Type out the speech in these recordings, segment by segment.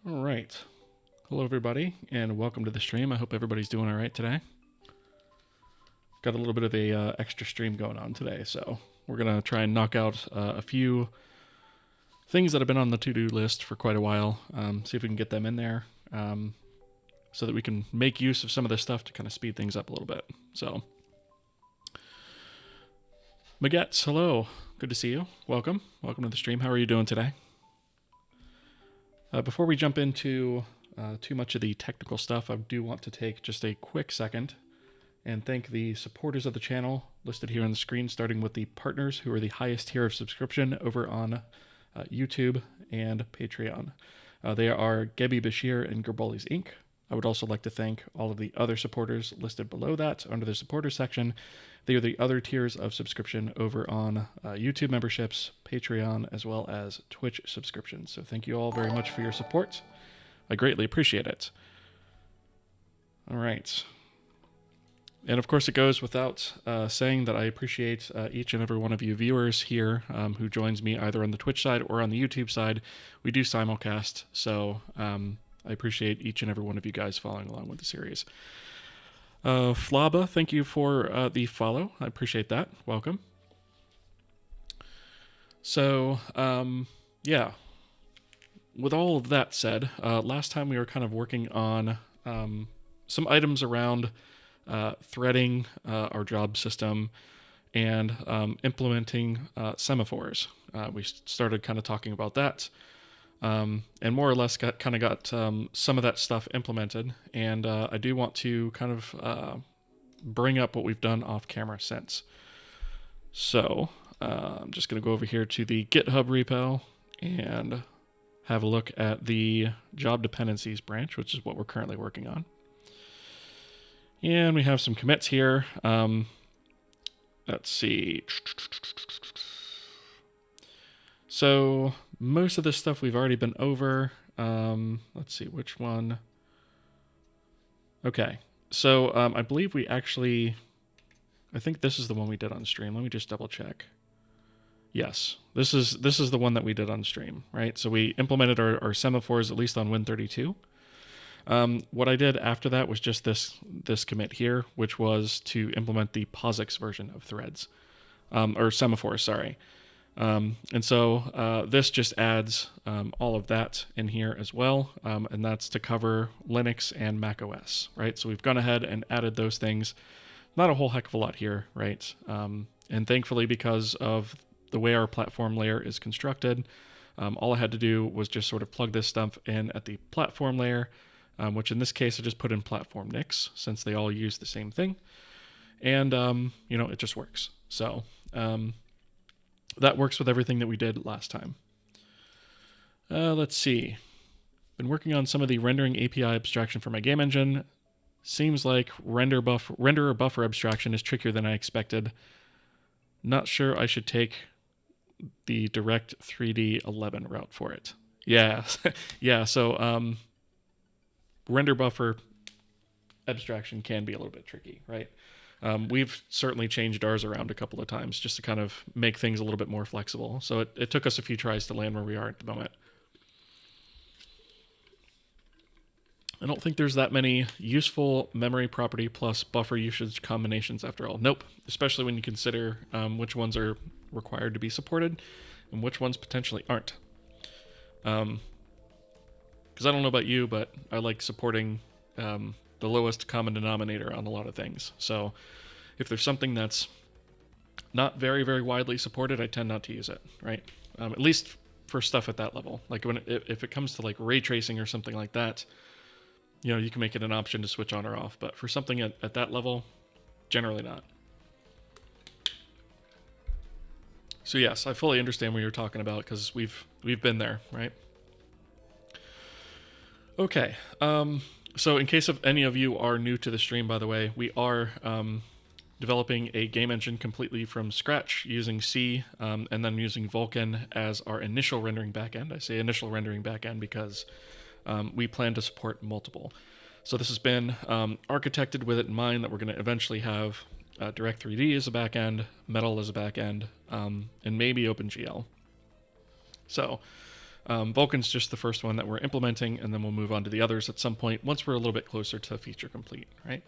All right. Hello, everybody, and welcome to the stream. I hope everybody's doing all right today. Got a little bit of a extra stream going on today, so we're going to try and knock out a few things that have been on the to-do list for quite a while, see if we can get them in there, so that we can make use of some of this stuff to kind of speed things up a little bit. So, Magetz, hello. Good to see you. Welcome. Welcome to the stream. How are you doing today? Before we jump into too much of the technical stuff, I do want to take just a quick second and thank the supporters of the channel listed here on the screen, starting with the partners who are the highest tier of subscription over on YouTube and Patreon. They are Gebi Bashir and Gerbolis Inc. I would also like to thank all of the other supporters listed below that under the supporters section. They are the other tiers of subscription over on YouTube memberships, Patreon, as well as Twitch subscriptions. So thank you all very much for your support. I greatly appreciate it. All right. And of course, it goes without saying that I appreciate each and every one of you viewers here who joins me either on the Twitch side or on the YouTube side. We do simulcast, so I appreciate each and every one of you guys following along with the series. Flaba, thank you for the follow. I appreciate that. Welcome. So, yeah. With all of that said, last time we were kind of working on some items around threading our job system and implementing semaphores. We started kind of talking about that. And more or less got some of that stuff implemented, and I do want to kind of bring up what we've done off camera since. So I'm just going to go over here to the GitHub repo and have a look at the job dependencies branch, which is what we're currently working on. And we have some commits here. Let's see. So most of this stuff we've already been over. Let's see which one. Okay, so I believe we actually, I think this is the one we did on stream. Let me just double check. Yes, this is the one that we did on stream, right? So we implemented our semaphores at least on Win32. What I did after that was just this commit here, which was to implement the POSIX version of threads, or semaphores, sorry. And so this just adds all of that in here as well, and that's to cover Linux and Mac OS, right? So we've gone ahead and added those things. Not a whole heck of a lot here, right? And thankfully, because of the way our platform layer is constructed, all I had to do was just sort of plug this stuff in at the platform layer, which in this case I just put in platform NICs since they all use the same thing. And, you know, it just works. So that works with everything that we did last time. Let's see. Been working on some of the rendering API abstraction for my game engine. Seems like render or buffer abstraction is trickier than I expected. Not sure I should take the direct 3D 11 route for it. Yeah, yeah. So render buffer abstraction can be a little bit tricky, right? We've certainly changed ours around a couple of times just to kind of make things a little bit more flexible. So it took us a few tries to land where we are at the moment. I don't think there's that many useful memory property plus buffer usage combinations after all. Nope, especially when you consider which ones are required to be supported and which ones potentially aren't. Because I don't know about you, but I like supporting the lowest common denominator on a lot of things. So if there's something that's not very, very widely supported, I tend not to use it, right? At least for stuff at that level. Like if it comes to like ray tracing or something like that, you know, you can make it an option to switch on or off. But for something at that level, generally not. So yes, I fully understand what you're talking about because we've been there, right? Okay. So in case of any of you are new to the stream, by the way, we are developing a game engine completely from scratch using C and then using Vulkan as our initial rendering backend. I say initial rendering backend because we plan to support multiple. So this has been architected with it in mind that we're going to eventually have Direct3D as a backend, Metal as a backend, and maybe OpenGL. So Vulkan's just the first one that we're implementing, and then we'll move on to the others at some point once we're a little bit closer to feature complete, right?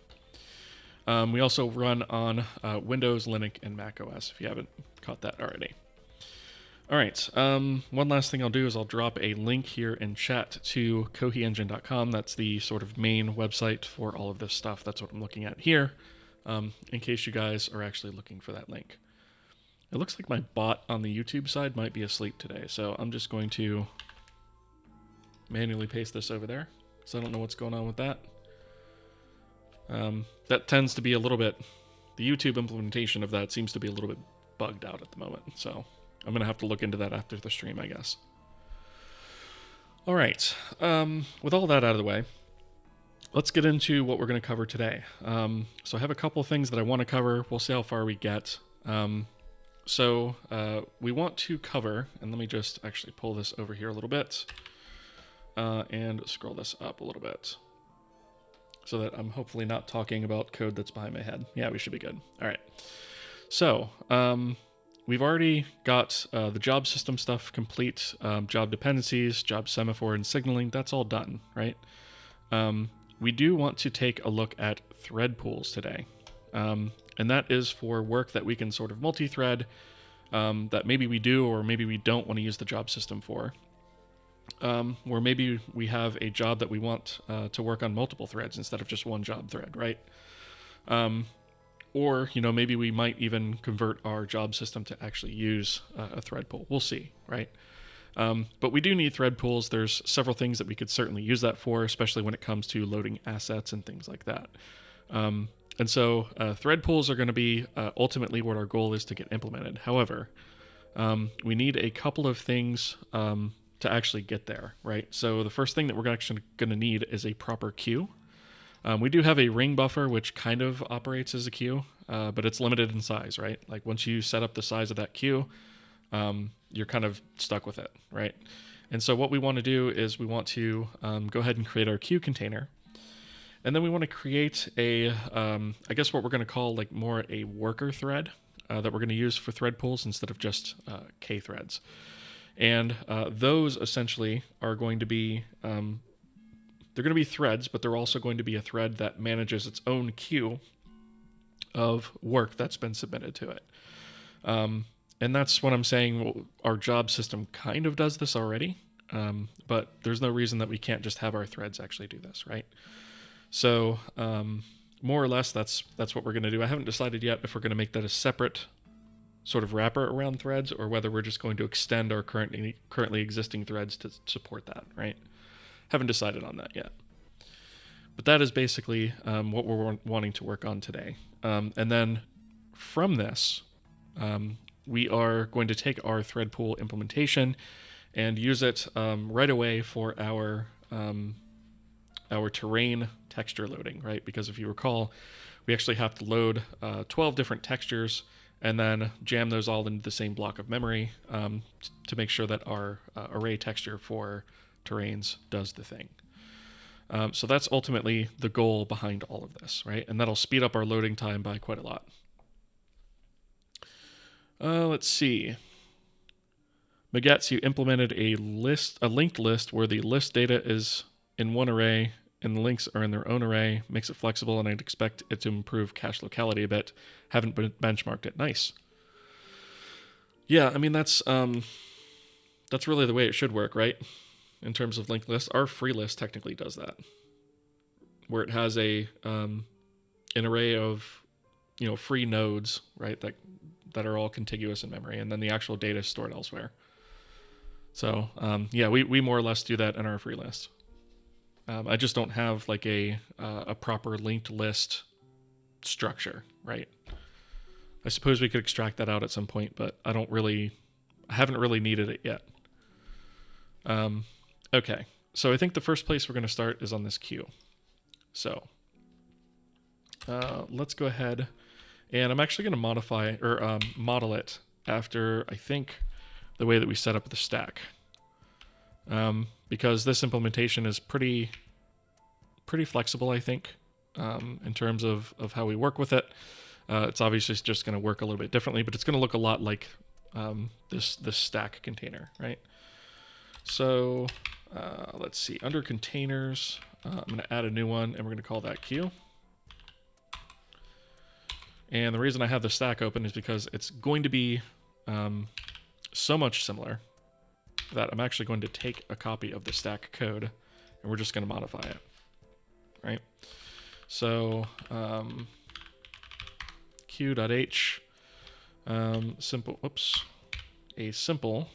We also run on Windows, Linux, and Mac OS, if you haven't caught that already. All right, one last thing I'll do is I'll drop a link here in chat to kohiengine.com. That's the sort of main website for all of this stuff. That's what I'm looking at here, in case you guys are actually looking for that link. It looks like my bot on the YouTube side might be asleep today, so I'm just going to manually paste this over there, so I don't know what's going on with that. That tends to be a little bit, the YouTube implementation of that seems to be a little bit bugged out at the moment, so I'm going to have to look into that after the stream, I guess. All right, with all that out of the way, let's get into what we're going to cover today. So I have a couple of things that I want to cover. We'll see how far we get. So we want to cover, and let me just actually pull this over here a little bit and scroll this up a little bit so that I'm hopefully not talking about code that's behind my head. Yeah, we should be good. All right. So we've already got the job system stuff complete, job dependencies, job semaphore, and signaling. That's all done, right? We do want to take a look at thread pools today. And that is for work that we can sort of multi-thread, that maybe we do or maybe we don't want to use the job system for. Or maybe we have a job that we want to work on multiple threads instead of just one job thread, right? Or, you know, maybe we might even convert our job system to actually use a thread pool. We'll see, right? But we do need thread pools. There's several things that we could certainly use that for, especially when it comes to loading assets and things like that. And so thread pools are going to be ultimately what our goal is to get implemented. However, we need a couple of things to actually get there, right? So the first thing that we're actually going to need is a proper queue. We do have a ring buffer, which kind of operates as a queue, but it's limited in size, right? Like once you set up the size of that queue, you're kind of stuck with it, right? And so what we want to do is we want to go ahead and create our queue container. And then we want to create a, I guess what we're going to call like more a worker thread that we're going to use for thread pools instead of just K threads. And those essentially are going to be, they're going to be threads, but they're also going to be a thread that manages its own queue of work that's been submitted to it. And that's what I'm saying. Well, our job system kind of does this already, but there's no reason that we can't just have our threads actually do this, right? So more or less, that's what we're going to do. I haven't decided yet if we're going to make that a separate sort of wrapper around threads or whether we're just going to extend our currently existing threads to support that, right? Haven't decided on that yet. But that is basically what we're wanting to work on today. And then from this, we are going to take our thread pool implementation and use it right away for our terrain texture loading, right? Because if you recall, we actually have to load 12 different textures and then jam those all into the same block of memory to make sure that our array texture for terrains does the thing. So that's ultimately the goal behind all of this, right? And that'll speed up our loading time by quite a lot. Let's see. Magats, you implemented a linked list where the list data is in one array and the links are in their own array. Makes it flexible, and I'd expect it to improve cache locality a bit. Haven't benchmarked it. Nice. Yeah, I mean that's really the way it should work, right? In terms of linked lists, our free list technically does that, where it has a an array of free nodes, right, that are all contiguous in memory, and then the actual data is stored elsewhere. So yeah, we more or less do that in our free list. I just don't have like a proper linked list structure, right? I suppose we could extract that out at some point, but I haven't really needed it yet. Okay, so I think the first place we're going to start is on this queue. So let's go ahead, and I'm actually going to modify or model it after I think the way that we set up the stack. Because this implementation is pretty flexible, I think, in terms of how we work with it. It's obviously just going to work a little bit differently, but it's going to look a lot like this stack container, right? So let's see, under containers, I'm going to add a new one, and we're going to call that queue. And the reason I have the stack open is because it's going to be so much similar that I'm actually going to take a copy of the stack code, and we're just going to modify it, right? So queue.h, simple, whoops, a simple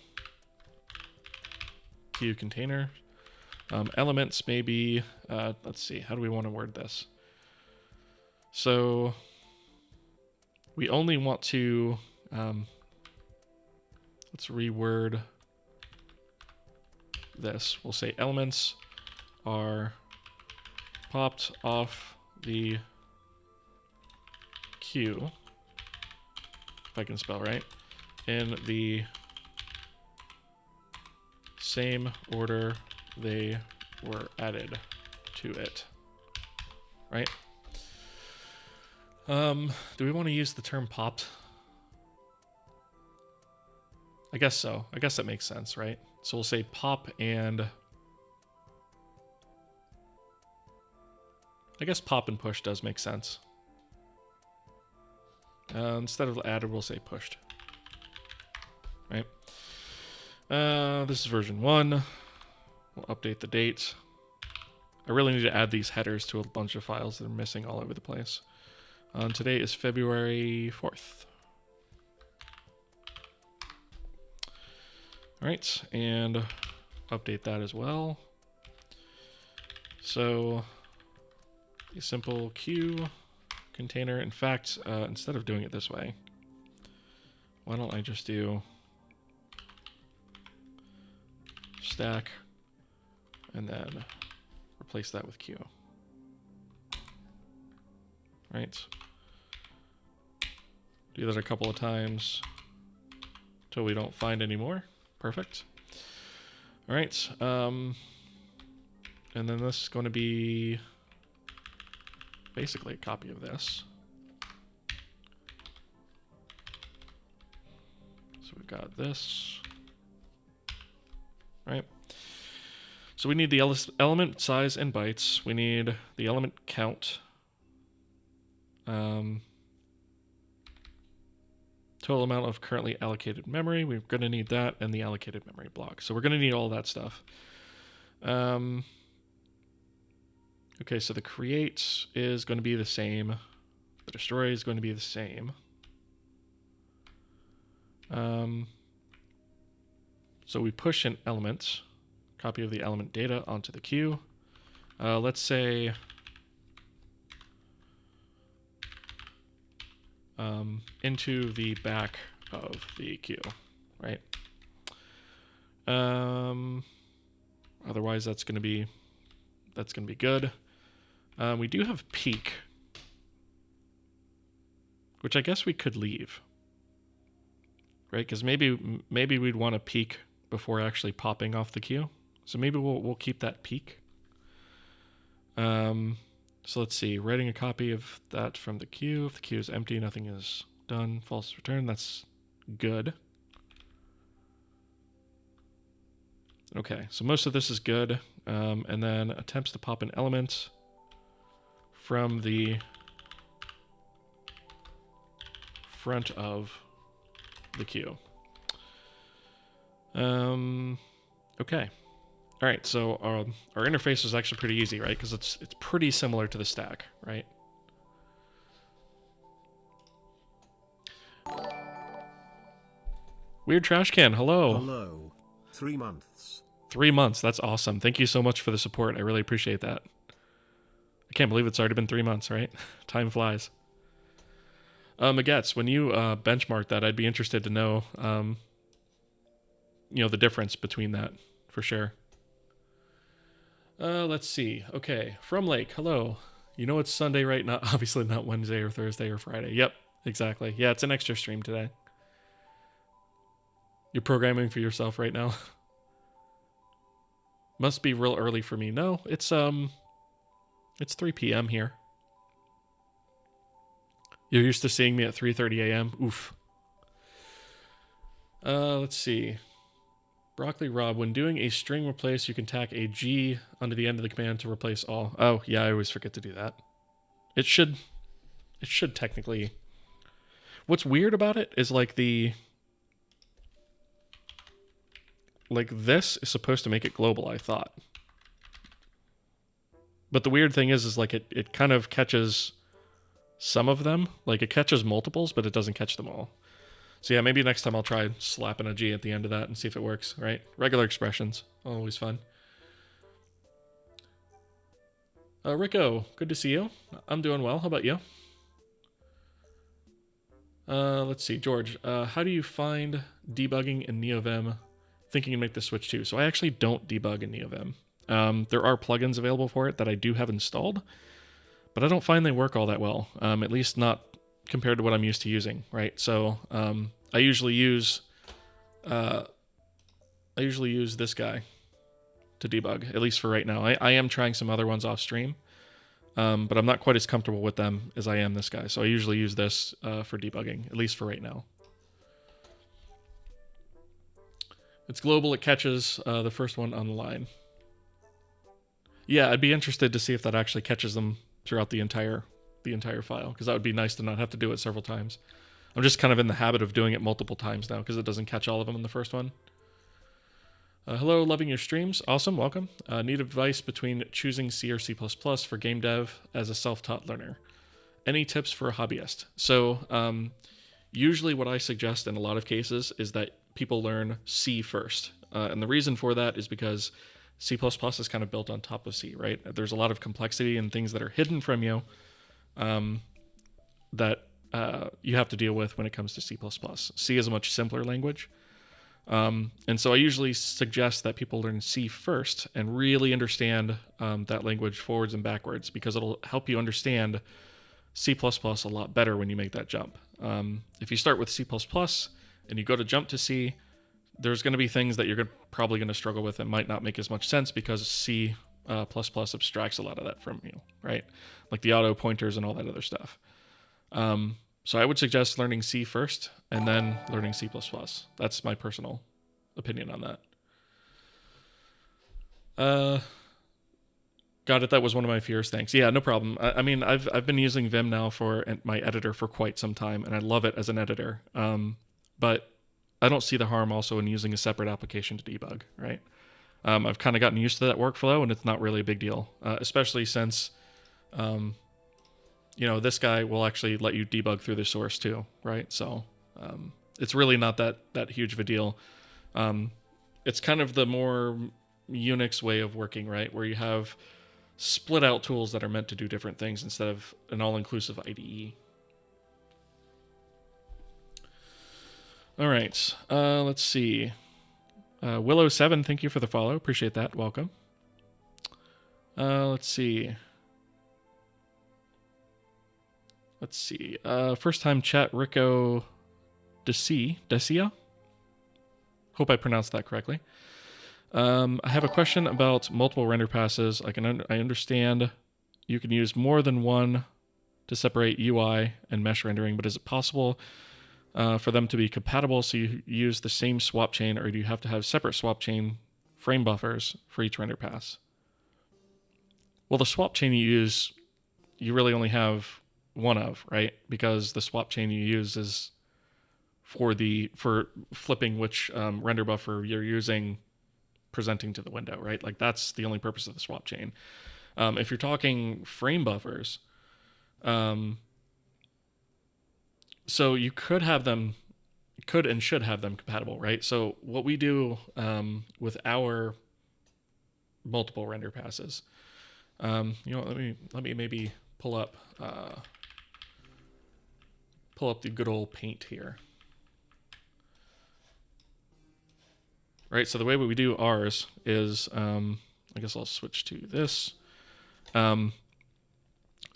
queue container. Elements maybe, let's see, how do we want to word this? So we only want to, let's reword this. We'll say elements are popped off the queue, if I can spell right, in the same order they were added to it, right? Do we want to use the term popped? I guess so. I guess that makes sense, right? So we'll say pop, and I guess pop and push does make sense. Instead of added, we'll say pushed, right? This is version 1. We'll update the date. I really need to add these headers to a bunch of files that are missing all over the place. Today is February 4th. All right, and update that as well. So a simple queue container. In fact, instead of doing it this way, why don't I just do stack and then replace that with queue. Right. Do that a couple of times until we don't find any more. Perfect. All right. And then this is going to be basically a copy of this. So we've got this. Right. So we need the element size in bytes. We need the element count. Total amount of currently allocated memory. We're going to need that, and the allocated memory block. So we're going to need all that stuff. Okay, so the create is going to be the same. The destroy is going to be the same. So we push an element, copy of the element data onto the queue. Let's say into the back of the queue, right? Otherwise, that's going to be good. We do have peak, which I guess we could leave, right? Because maybe we'd want to peak before actually popping off the queue. So maybe we'll keep that peak. So let's see, writing a copy of that from the queue. If the queue is empty, nothing is done. False return, that's good. Okay, so most of this is good. And then attempts to pop an element from the front of the queue. Okay. All right, so our interface is actually pretty easy, right? Because it's pretty similar to the stack, right? Weird Trash Can, hello. Hello. 3 months. 3 months, that's awesome. Thank you so much for the support. I really appreciate that. I can't believe it's already been 3 months, right? Time flies. Agets, when you benchmark that, I'd be interested to know, the difference between that, for sure. Let's see. Okay, From Lake, hello. You know it's Sunday, right? Not obviously not Wednesday or Thursday or Friday. Yep, exactly. Yeah, it's an extra stream today. You're programming for yourself right now. Must be real early for me. No, it's 3 p.m. here. You're used to seeing me at 3:30 a.m. Oof. Let's see. Broccoli Rob, when doing a string replace, you can tack a G under the end of the command to replace all. Oh, yeah, I always forget to do that. It should technically. What's weird about it is like this is supposed to make it global, I thought. But the weird thing is like it kind of catches some of them. Like it catches multiples, but it doesn't catch them all. So yeah, maybe next time I'll try slapping a G at the end of that and see if it works, right? Regular expressions, always fun. Rico, good to see you. I'm doing well. How about you? Let's see, George. How do you find debugging in NeoVim? Thinking to make the switch too. So I actually don't debug in NeoVim. There are plugins available for it that I do have installed, but I don't find they work all that well. At least not compared to what I'm used to using, right? So I usually use this guy to debug, at least for right now. I am trying some other ones off stream, but I'm not quite as comfortable with them as I am this guy. So I usually use this for debugging, at least for right now. It's global. It catches the first one on the line. Yeah, I'd be interested to see if that actually catches them throughout the entire file, because that would be nice to not have to do it several times. I'm just kind of in the habit of doing it multiple times now because it doesn't catch all of them in the first one. Hello, loving your streams. Awesome, welcome. Need advice between choosing C or C++ for game dev as a self-taught learner. Any tips for a hobbyist? So usually what I suggest in a lot of cases is that people learn C first. And the reason for that is because C++ is kind of built on top of C, right? There's a lot of complexity and things that are hidden from you that you have to deal with when it comes to C++. C is a much simpler language. And so I usually suggest that people learn C first and really understand that language forwards and backwards, because it'll help you understand C++ a lot better when you make that jump. If you start with C++ and you go to jump to C, there's going to be things that you're probably going to struggle with and might not make as much sense because C++ abstracts a lot of that from you, right? Like the auto pointers and all that other stuff. So I would suggest learning C first and then learning C++. That's my personal opinion on that. Got it. That was one of my fears. Thanks. Yeah, no problem. I mean, I've been using Vim now for my editor for quite some time, and I love it as an editor. But I don't see the harm also in using a separate application to debug, right? I've kind of gotten used to that workflow, and it's not really a big deal, especially since, this guy will actually let you debug through the source too, right? So it's really not that huge of a deal. It's kind of the more Unix way of working, right? Where you have split out tools that are meant to do different things instead of an all-inclusive IDE. All right, let's see. Willow7, thank you for the follow. Appreciate that. Welcome. Let's see. First time chat, Rico Decia. Hope I pronounced that correctly. I have a question about multiple render passes. I understand you can use more than one to separate UI and mesh rendering, but is it possible for them to be compatible so you use the same swap chain, or do you have to have separate swap chain frame buffers for each render pass? Well, the swap chain you use, you really only have one of, right? Because the swap chain you use is for flipping which render buffer you're using presenting to the window, right? Like that's the only purpose of the swap chain. If you're talking frame buffers, so you could and should have them compatible, right? So what we do with our multiple render passes, let me maybe pull up the good old paint here. Right, so the way we do ours is, I guess I'll switch to this. So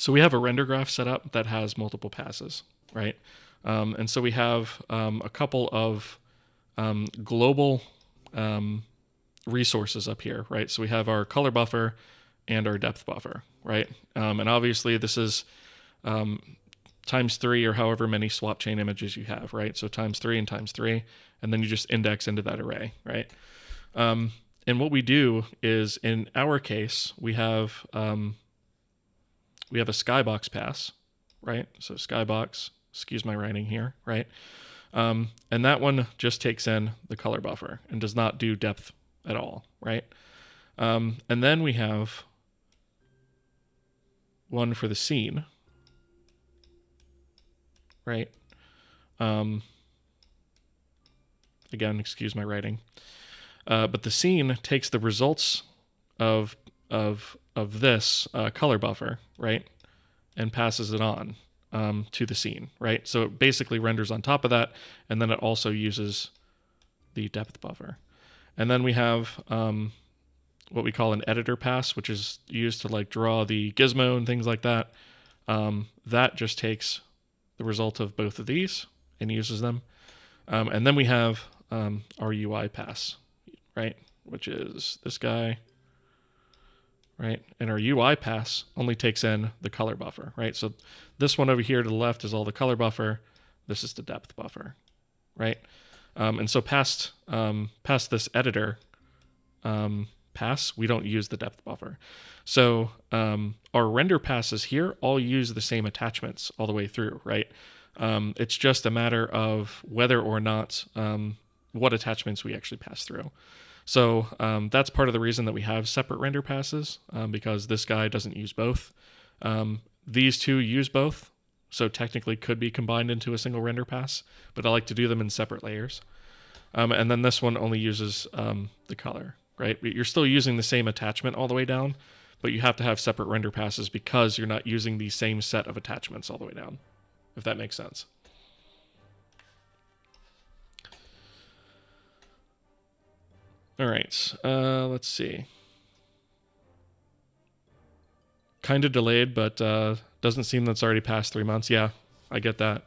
we have a render graph set up that has multiple passes, right? And so we have a couple of global resources up here, right? So we have our color buffer and our depth buffer, right? And obviously this is times 3 or however many swap chain images you have, right? So times 3 and times 3, and then you just index into that array, right? And what we do is, in our case, we have a skybox pass, right? So skybox, excuse my writing here, right? And that one just takes in the color buffer and does not do depth at all, right? And then we have one for the scene, right? Again, excuse my writing. But the scene takes the results of this color buffer, right, and passes it on to the scene, right? So it basically renders on top of that, and then it also uses the depth buffer. And then we have what we call an editor pass, which is used to like draw the gizmo and things like that. That just takes the result of both of these and uses them. And then we have our UI pass, right, which is this guy, right? And our UI pass only takes in the color buffer, right? So this one over here to the left is all the color buffer. This is the depth buffer, right? And so past this editor pass, we don't use the depth buffer. So our render passes here all use the same attachments all the way through, right? It's just a matter of whether or not what attachments we actually pass through. So that's part of the reason that we have separate render passes, because this guy doesn't use both. These two use both, so technically could be combined into a single render pass, but I like to do them in separate layers. And then this one only uses the color, right? You're still using the same attachment all the way down, but you have to have separate render passes because you're not using the same set of attachments all the way down, if that makes sense. All right, let's see. Kind of delayed, but doesn't seem that's already past 3 months. Yeah, I get that.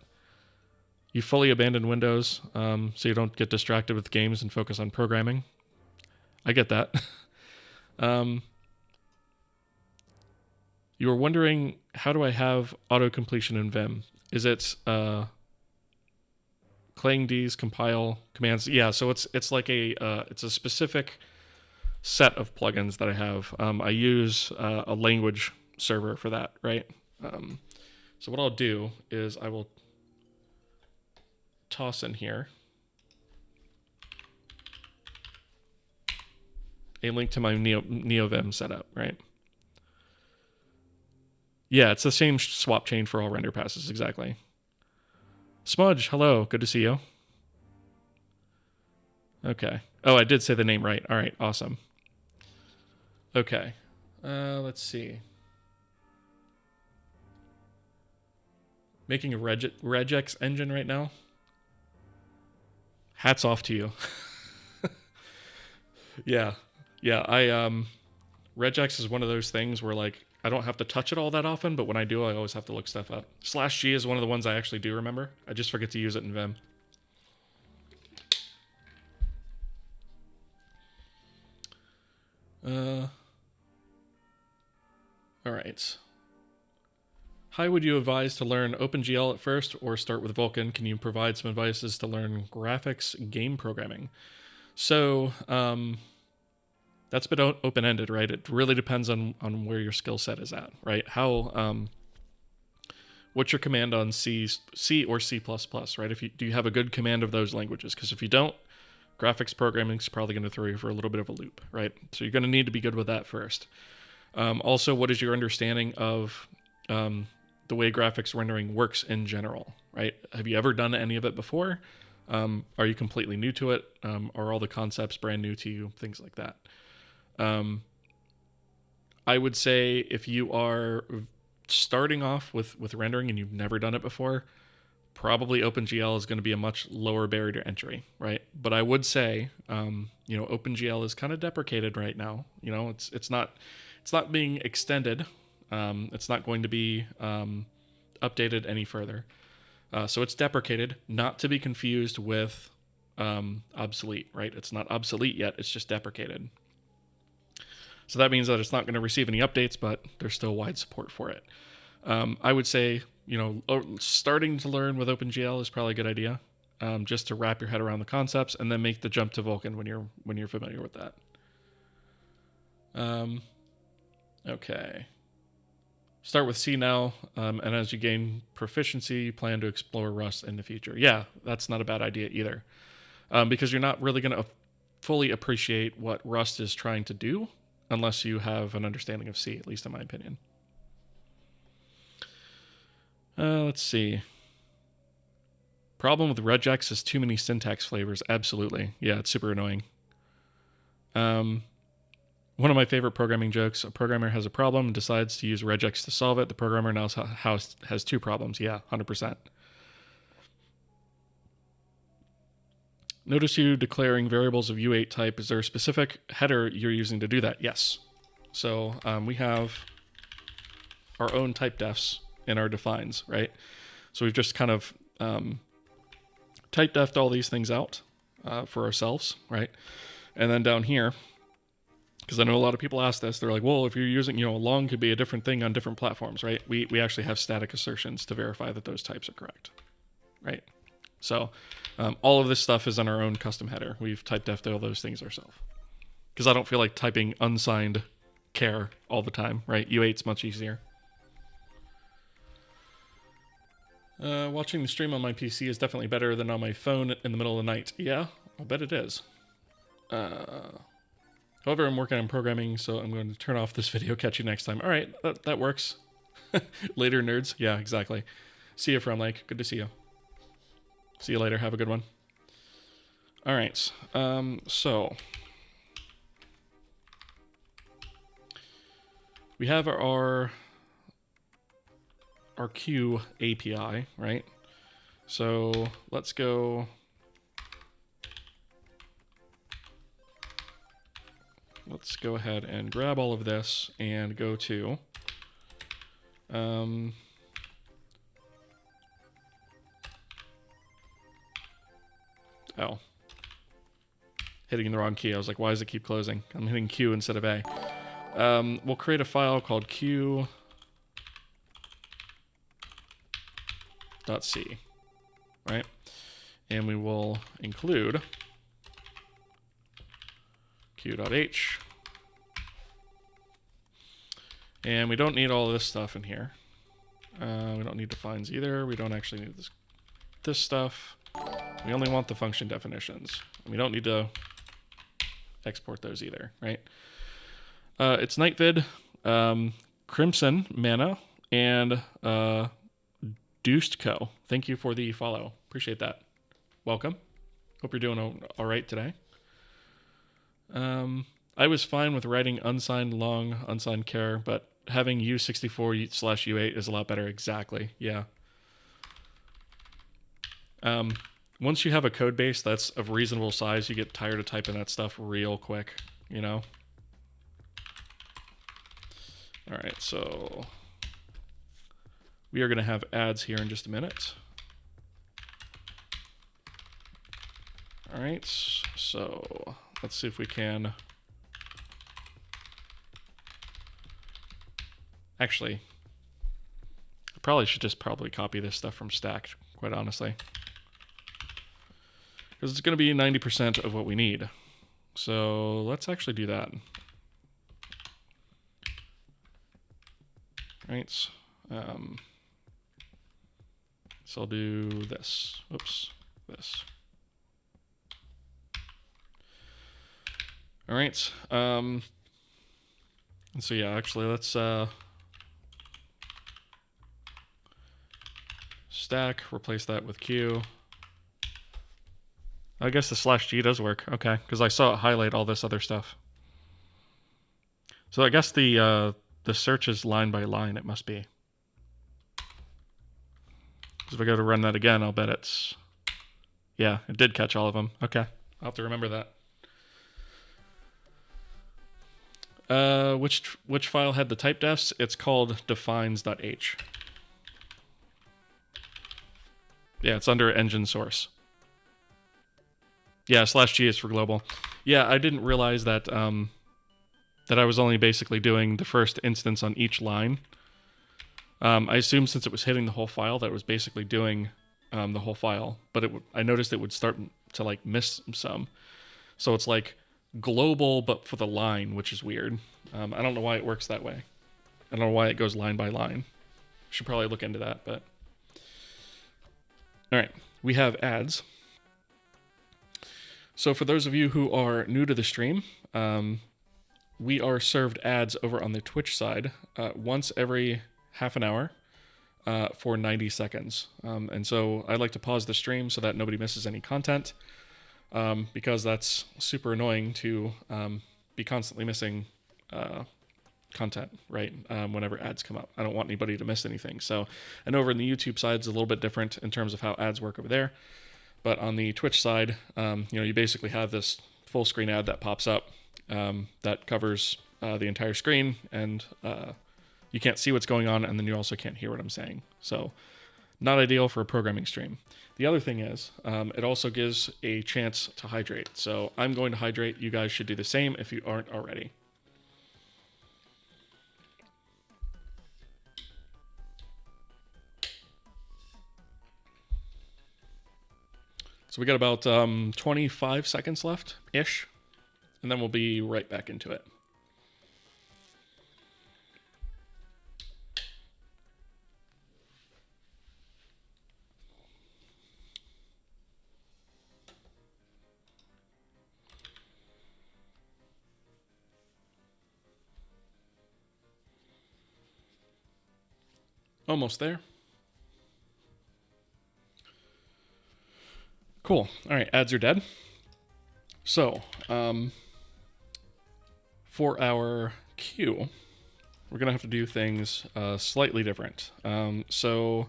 You fully abandoned Windows so you don't get distracted with games and focus on programming. I get that. You were wondering, how do I have auto-completion in Vim? Is it clang D's compile commands? Yeah, so it's like it's a specific set of plugins that I have. I use a language server for that, right? So what I'll do is I will toss in here a link to my NeoVim setup, right? Yeah, it's the same swap chain for all render passes, exactly. Smudge, hello, good to see you. Okay. Oh, I did say the name right. All right, awesome. Okay, let's see. Making a regex engine right now. Hats off to you. Yeah. Regex is one of those things where like I don't have to touch it all that often, but when I do, I always have to look stuff up. /G is one of the ones I actually do remember. I just forget to use it in Vim. All right. How would you advise to learn OpenGL at first or start with Vulkan? Can you provide some advices to learn graphics game programming? So that's a bit open-ended, right? It really depends on where your skill set is at, right? What's your command on C or C++, right? Do you have a good command of those languages? Because if you don't, graphics programming is probably going to throw you for a little bit of a loop, right? So you're going to need to be good with that first. Also, what is your understanding of the way graphics rendering works in general, right? Have you ever done any of it before? Are you completely new to it? Are all the concepts brand new to you? Things like that. I would say if you are starting off with rendering and you've never done it before, probably OpenGL is going to be a much lower barrier to entry, right? But I would say, OpenGL is kind of deprecated right now. It's not being extended. It's not going to be updated any further. So it's deprecated, not to be confused with obsolete, right? It's not obsolete yet. It's just deprecated. So that means that it's not going to receive any updates, but there's still wide support for it. I would say, starting to learn with OpenGL is probably a good idea. just to wrap your head around the concepts, and then make the jump to Vulkan when you're familiar with that. Okay. Start with C now, and as you gain proficiency, you plan to explore Rust in the future. Yeah, that's not a bad idea either, because you're not really going to fully appreciate what Rust is trying to do unless you have an understanding of C, at least in my opinion. Let's see. Problem with regex is too many syntax flavors. Absolutely. Yeah, it's super annoying. One of my favorite programming jokes, a programmer has a problem and decides to use regex to solve it. The programmer now has two problems. Yeah, 100%. Notice you declaring variables of U8 type. Is there a specific header you're using to do that? Yes. So we have our own type defs in our defines, right? So we've just kind of type defed all these things out for ourselves, right? And then down here, because I know a lot of people ask this, they're like, well, if you're using, long could be a different thing on different platforms, right? We actually have static assertions to verify that those types are correct, right? So all of this stuff is on our own custom header. We've type defed all those things ourselves. Because I don't feel like typing unsigned char all the time, right? U8's much easier. Watching the stream on my PC is definitely better than on my phone in the middle of the night. Yeah, I bet it is. However, I'm working on programming, so I'm going to turn off this video. Catch you next time. All right, that works. Later, nerds. Yeah, exactly. See you, From Lake. Good to see you. See you later. Have a good one. All right. So we have our queue API, right? So let's go. Let's go ahead and grab all of this and go to hitting the wrong key. I was like, why does it keep closing? I'm hitting Q instead of A. We'll create a file called Q.C, right? And we will include Q.H. And we don't need all this stuff in here. We don't need defines either. We don't actually need this stuff. We only want the function definitions. And we don't need to export those either, right? It's Nightvid, Crimson, Mana, and Deuced Co. Thank you for the follow. Appreciate that. Welcome. Hope you're doing all right today. I was fine with writing unsigned long, unsigned char, but having U64/U8 is a lot better. Exactly. Yeah. Once you have a code base that's of reasonable size, you get tired of typing that stuff real quick, All right, so we are going to have ads here in just a minute. All right, so let's see if we can. Actually, I probably should just copy this stuff from Stack, quite honestly. Because it's going to be 90% of what we need. So let's actually do that. Right. So I'll do this. Oops. This. All right. And so yeah, actually let's stack, replace that with Q. I guess the /G does work. Okay, because I saw it highlight all this other stuff. So I guess the search is line by line. It must be. Because if I go to run that again, I'll bet it's. Yeah, it did catch all of them. Okay, I'll have to remember that. Which file had the type defs? It's called defines.h. Yeah, it's under engine source. Yeah, /G is for global. Yeah, I didn't realize that that I was only basically doing the first instance on each line. I assumed since it was hitting the whole file that it was basically doing the whole file, but I noticed it would start to like miss some. So it's like global, but for the line, which is weird. I don't know why it works that way. I don't know why it goes line by line. Should probably look into that, but. All right, we have ads. So for those of you who are new to the stream, we are served ads over on the Twitch side once every half an hour for 90 seconds. And so I like to pause the stream so that nobody misses any content, because that's super annoying to be constantly missing content, right? Whenever ads come up. I don't want anybody to miss anything. So, and over in the YouTube side, it's a little bit different in terms of how ads work over there. But on the Twitch side, you basically have this full screen ad that pops up that covers the entire screen, and you can't see what's going on, and then you also can't hear what I'm saying. So not ideal for a programming stream. The other thing is, it also gives a chance to hydrate. So I'm going to hydrate. You guys should do the same if you aren't already. So we got about 25 seconds left-ish, and then we'll be right back into it. Almost there. Cool. All right, ads are dead. So, for our queue, we're going to have to do things slightly different. So,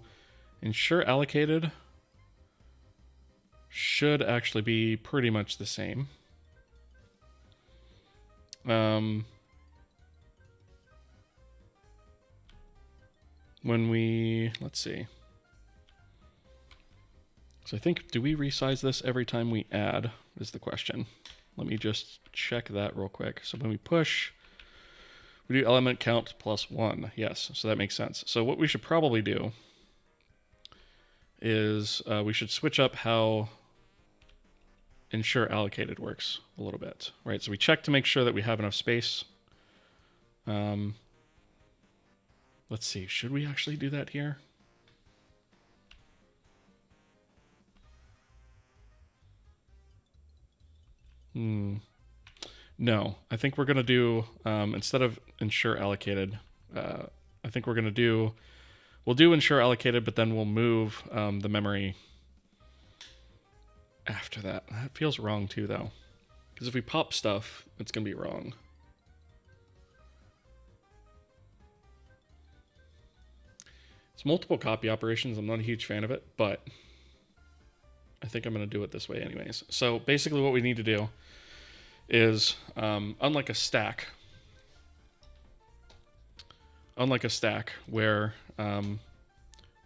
ensure allocated should actually be pretty much the same. When we, let's see. So I think, do we resize this every time we add is the question. Let me just check that real quick. So when we push, we do element count +1. Yes, so that makes sense. So what we should probably do is we should switch up how ensure allocated works a little bit, right? So we check to make sure that we have enough space. Let's see, should we actually do that here? No, I think we're going to do, instead of ensure allocated, I think we're going to do, we'll do ensure allocated, but then we'll move the memory after that. That feels wrong too, though. Because if we pop stuff, it's going to be wrong. It's multiple copy operations. I'm not a huge fan of it, but I think I'm going to do it this way anyways. So basically what we need to do is, unlike a stack where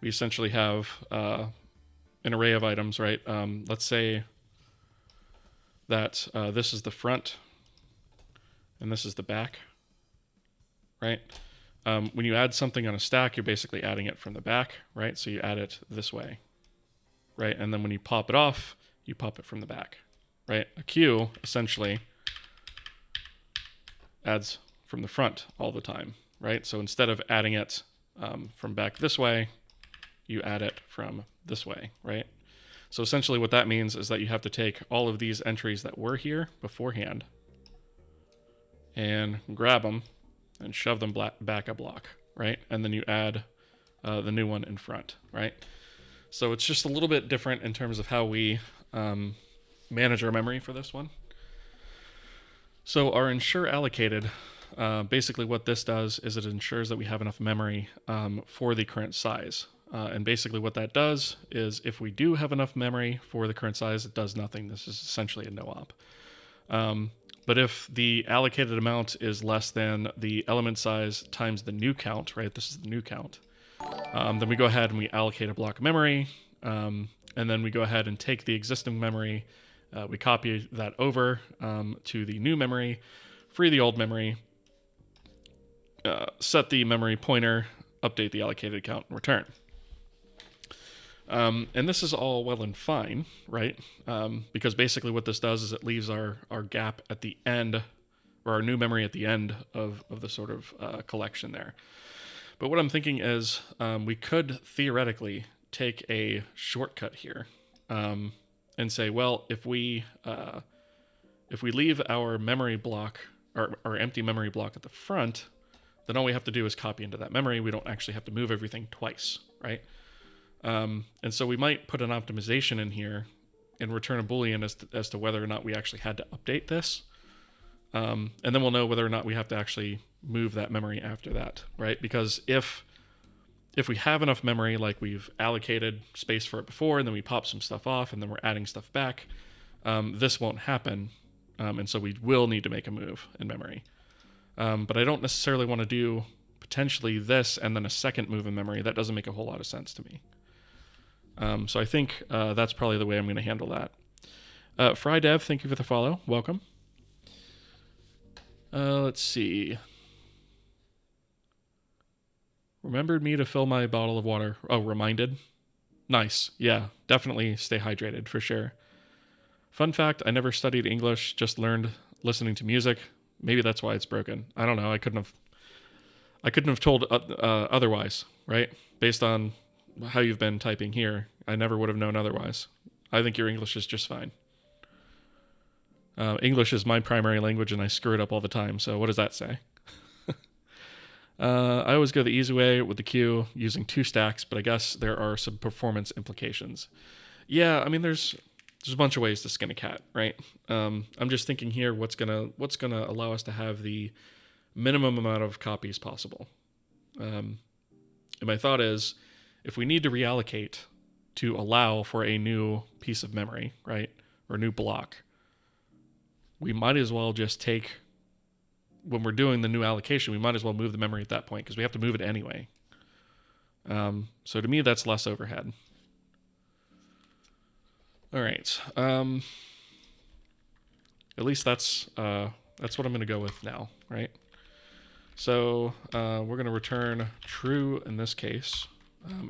we essentially have an array of items, right? Let's say that this is the front and this is the back, right? When you add something on a stack, you're basically adding it from the back, right? So you add it this way, right? And then when you pop it off, you pop it from the back, right? A queue essentially adds from the front all the time, right? So instead of adding it from back this way, you add it from this way, right? So essentially what that means is that you have to take all of these entries that were here beforehand and grab them and shove them back a block, right? And then you add the new one in front, right? So it's just a little bit different in terms of how we manage our memory for this one. So our ensure allocated, basically what this does is it ensures that we have enough memory for the current size. And basically what that does is if we do have enough memory for the current size, it does nothing. This is essentially a no-op. But if the allocated amount is less than the element size times the new count, right? This is the new count. Then we go ahead and we allocate a block of memory. And then we go ahead and take the existing memory. We copy that over to the new memory, free the old memory, set the memory pointer, update the allocated count, and return. And this is all well and fine, right? Because basically what this does is it leaves our gap at the end, or our new memory at the end of the sort of collection there. But what I'm thinking is we could theoretically take a shortcut here and say, well, if we leave our memory block, our empty memory block at the front, then all we have to do is copy into that memory. We don't actually have to move everything twice, right? And so we might put an optimization in here and return a Boolean as to whether or not we actually had to update this. And then we'll know whether or not we have to actually move that memory after that, right? Because if we have enough memory, like we've allocated space for it before, and then we pop some stuff off, and then we're adding stuff back, this won't happen. And so we will need to make a move in memory. But I don't necessarily want to do potentially this and then a second move in memory. That doesn't make a whole lot of sense to me. So I think that's probably the way I'm going to handle that. FryDev, thank you for the follow. Welcome. Let's see. Remembered me to fill my bottle of water. Oh, reminded? Nice. Yeah, definitely stay hydrated for sure. Fun fact, I never studied English, just learned listening to music. Maybe that's why it's broken. I don't know. I couldn't have told otherwise, right? Based on how you've been typing here, I never would have known otherwise. I think your English is just fine. English is my primary language, and I screw it up all the time, so what does that say? I always go the easy way with the queue using 2 stacks, but I guess there are some performance implications. Yeah, I mean, there's a bunch of ways to skin a cat, right? I'm just thinking here what's gonna allow us to have the minimum amount of copies possible. And my thought is, if we need to reallocate to allow for a new piece of memory, right, or a new block, we might as well just take, when we're doing the new allocation, we might as well move the memory at that point because we have to move it anyway. So to me, that's less overhead. All right. At least that's what I'm going to go with now, right? So we're going to return true in this case.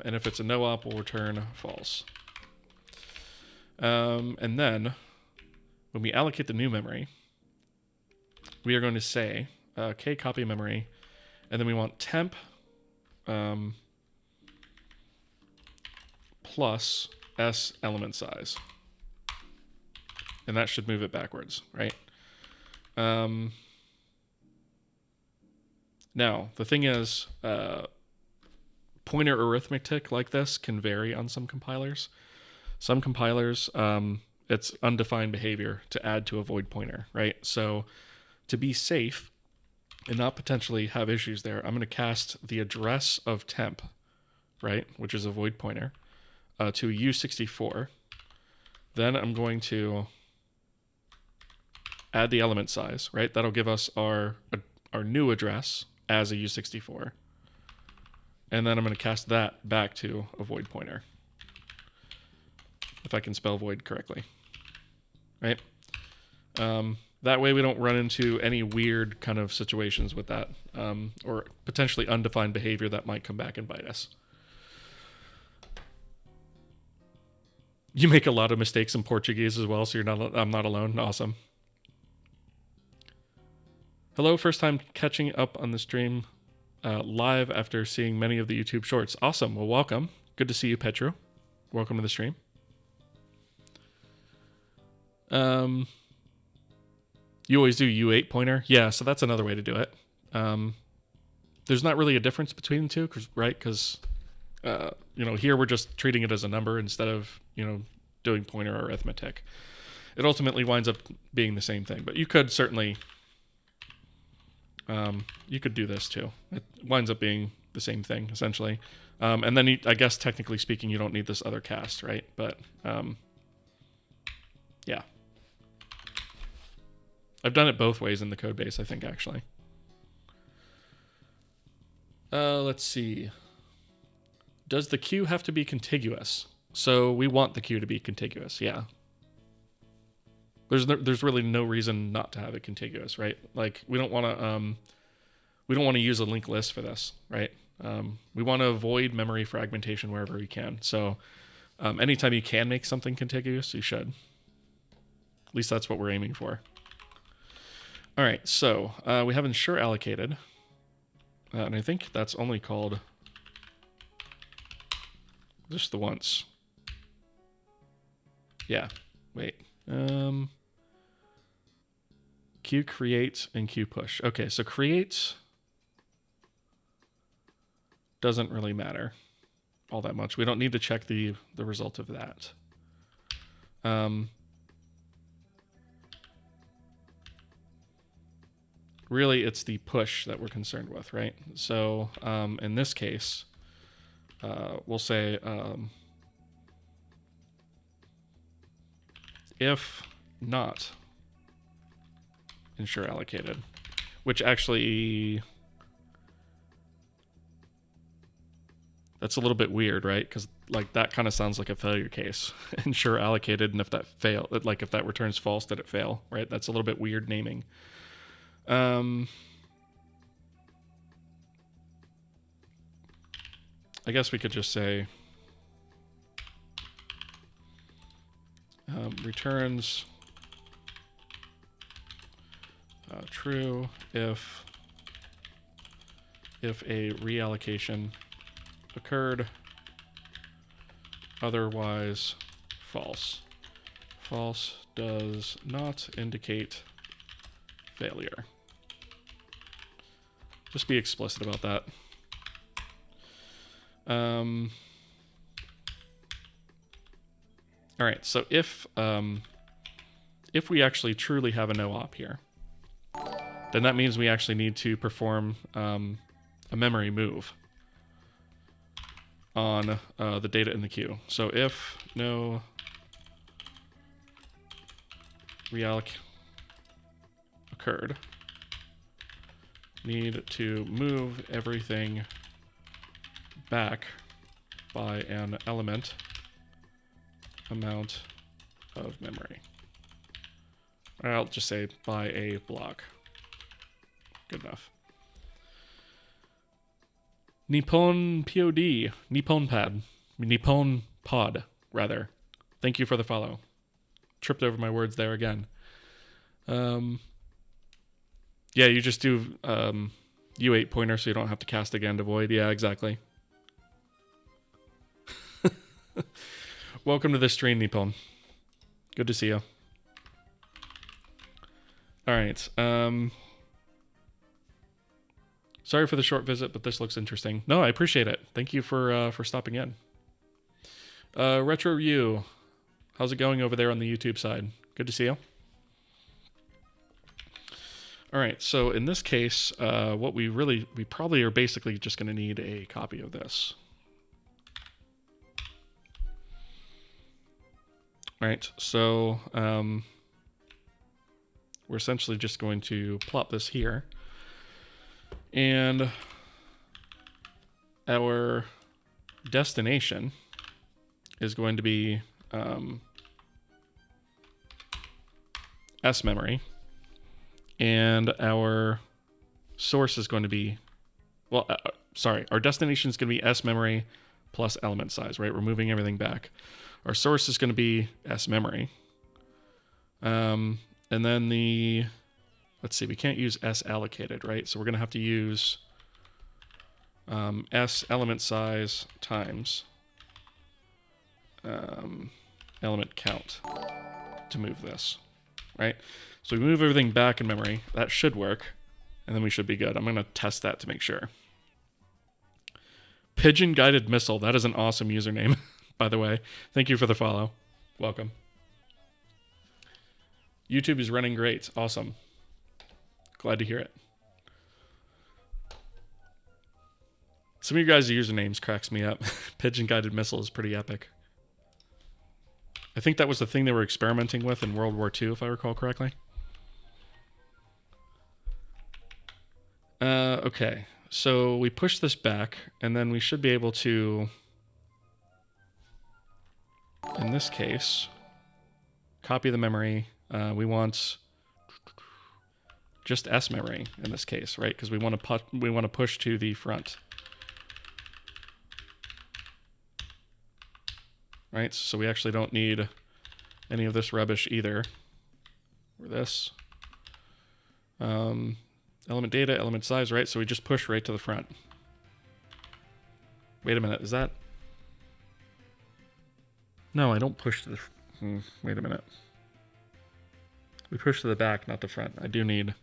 And if it's a no-op, we'll return false. And then when we allocate the new memory, we are going to say k copy memory, and then we want temp plus s element size. And that should move it backwards, right? Now, the thing is, pointer arithmetic like this can vary on some compilers. Some compilers, it's undefined behavior to add to a void pointer, right? So to be safe and not potentially have issues there, I'm going to cast the address of temp, right, which is a void pointer, to U64. Then I'm going to add the element size, right? That'll give us our new address as a U64. And then I'm going to cast that back to a void pointer, if I can spell void correctly, right? That way we don't run into any weird kind of situations with that, or potentially undefined behavior that might come back and bite us. You make a lot of mistakes in Portuguese as well, so I'm not alone. Awesome. Hello, first time catching up on the stream live after seeing many of the YouTube shorts. Awesome. Well, welcome. Good to see you, Petro. Welcome to the stream. You always do U8 pointer. Yeah, so that's another way to do it. There's not really a difference between the two, right? Because, here we're just treating it as a number instead of, doing pointer or arithmetic. It ultimately winds up being the same thing, but you could certainly, you could do this too. It winds up being the same thing, essentially. And then I guess technically speaking, you don't need this other cast, right? But, yeah. I've done it both ways in the code base, I think, actually. Let's see. Does the queue have to be contiguous? So we want the queue to be contiguous, yeah. There's really no reason not to have it contiguous, right? Like we don't want to use a linked list for this, right? We want to avoid memory fragmentation wherever we can. So Anytime you can make something contiguous, you should. At least that's what we're aiming for. All right, so we have ensure allocated. And I think that's only called just the once. Yeah, wait. Q create and Q push. Okay, so create doesn't really matter all that much. We don't need to check the result of that. Really, it's the push that we're concerned with, right? So in this case, we'll say if not ensure allocated, which actually, that's a little bit weird, right? Because like that kind of sounds like a failure case. Ensure allocated, and if that failed, like if that returns false, did it fail, right? That's a little bit weird naming. I guess we could just say returns true if a reallocation occurred, otherwise false. False does not indicate failure. Just be explicit about that. All right, so if we actually truly have a no op here, then that means we actually need to perform a memory move on the data in the queue. So if no realloc occurred, need to move everything back by an element amount of memory. I'll just say by a block. Good enough. Nippon POD, Nippon Pod, rather. Thank you for the follow. Tripped over my words there again. Yeah, you just do U8 pointer so you don't have to cast again to void. Yeah, exactly. Welcome to the stream, Nippon. Good to see you. All right. Sorry for the short visit, but this looks interesting. No, I appreciate it. Thank you for stopping in. Retro Review, how's it going over there on the YouTube side? Good to see you. All right, so in this case, what we probably are basically just going to need a copy of this. All right, so we're essentially just going to plop this here. And our destination is going to be S memory. And our source is going to be, well, our destination is going to be S memory plus element size, right? We're moving everything back. Our source is going to be S memory. And then let's see, we can't use S allocated, right? So we're going to have to use S element size times element count to move this, right? So we move everything back in memory. That should work, and then we should be good. I'm going to test that to make sure. Pigeon Guided Missile. That is an awesome username, by the way. Thank you for the follow. Welcome. YouTube is running great. Awesome. Glad to hear it. Some of you guys' usernames cracks me up. Pigeon Guided Missile is pretty epic. I think that was the thing they were experimenting with in World War II, if I recall correctly. Okay, so we push this back, and then we should be able to, in this case, copy the memory. We want just S memory in this case, right? Because we want to push to the front. right? So we actually don't need any of this rubbish either. Or this. Element data, element size, right? So we just push right to the front. Wait a minute, is that... No, I don't push to the... wait a minute. We push to the back, not the front. I do need...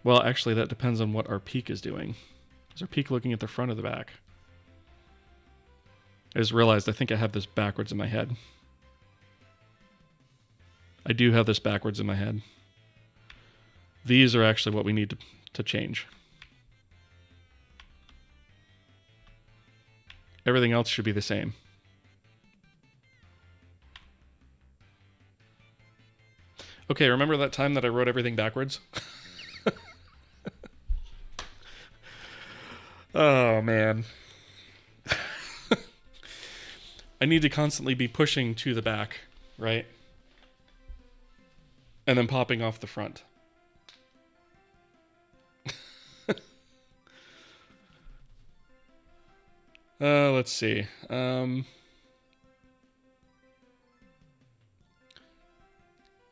Well, actually, that depends on what our peak is doing. Is our peak looking at the front or the back? I just realized I think I have this backwards in my head. I do have this backwards in my head. These are actually what we need to change. Everything else should be the same. Okay, remember that time that I wrote everything backwards? Oh, man. I need to constantly be pushing to the back, right? And then popping off the front. Let's see. It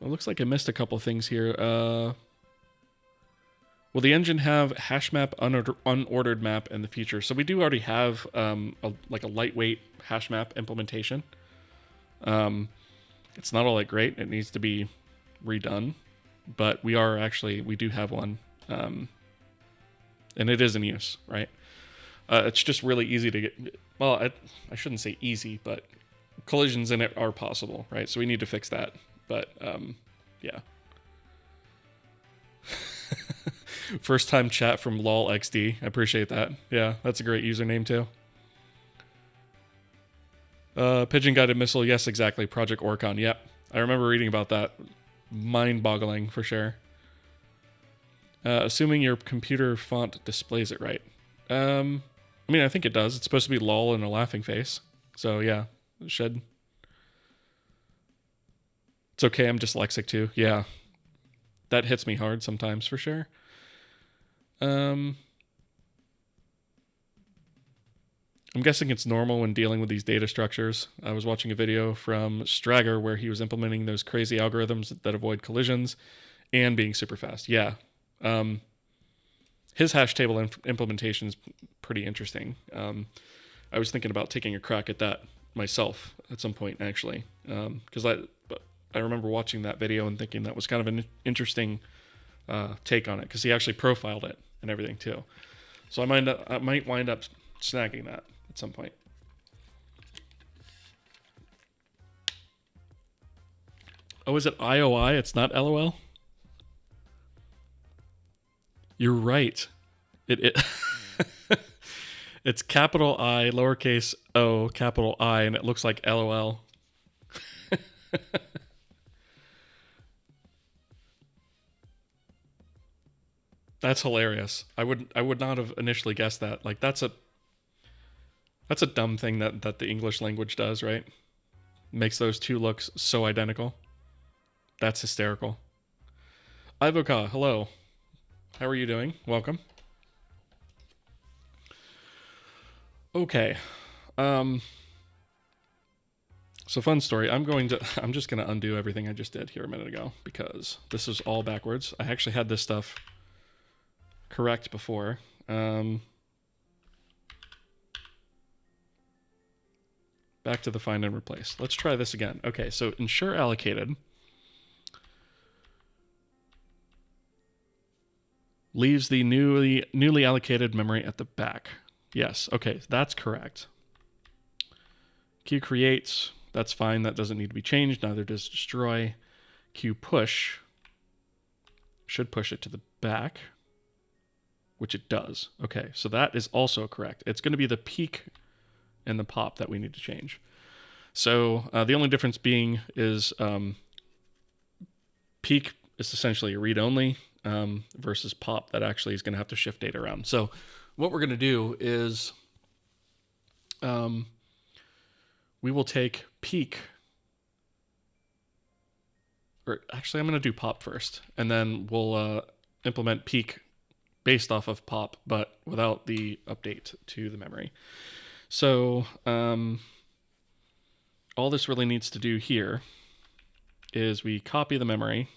looks like I missed a couple things here. Will the engine have hash map unordered map in the future? So we do already have like a lightweight hash map implementation. It's not all that great. It needs to be redone, but we do have one, and it is in use, right? It's just really easy to get. Well, I shouldn't say easy, but collisions in it are possible, right? So we need to fix that. But yeah. First time chat from lolxd. I appreciate that. Yeah, that's a great username too. Pigeon guided missile. Yes, exactly. Project Orcon. Yep. I remember reading about that. Mind-boggling for sure. Assuming your computer font displays it right. I mean, I think it does. It's supposed to be lol and a laughing face. So yeah, it should. It's okay. I'm dyslexic too. Yeah. That hits me hard sometimes for sure. I'm guessing it's normal when dealing with these data structures. I was watching a video from Strager where he was implementing those crazy algorithms that avoid collisions and being super fast. Yeah. His hash table implementation is pretty interesting. I was thinking about taking a crack at that myself at some point, actually, because I remember watching that video and thinking that was kind of an interesting take on it, because he actually profiled it and everything too. So I might wind up snagging that at some point. Oh, is it IOI? It's not LOL? You're right. It it's capital I, lowercase o, capital I, and it looks like LOL. That's hilarious. I would not have initially guessed that. Like that's a dumb thing that the English language does, right? Makes those two look so identical. That's hysterical. Ivoka, hello. How are you doing? Welcome. Okay. So fun story. I'm just gonna undo everything I just did here a minute ago because this is all backwards. I actually had this stuff correct before. Back to the find and replace. Let's try this again. Okay, so ensure allocated leaves the newly allocated memory at the back. Yes, okay, that's correct. Q creates, that's fine, that doesn't need to be changed, neither does destroy. Q push should push it to the back, which it does. Okay, so that is also correct. It's going to be the peak and the pop that we need to change. So the only difference being is peak is essentially a read-only versus pop that actually is going to have to shift data around. So what we're going to do is we will take peak, or actually I'm going to do pop first, and then we'll implement peak based off of pop, but without the update to the memory. So all this really needs to do here is we copy the memory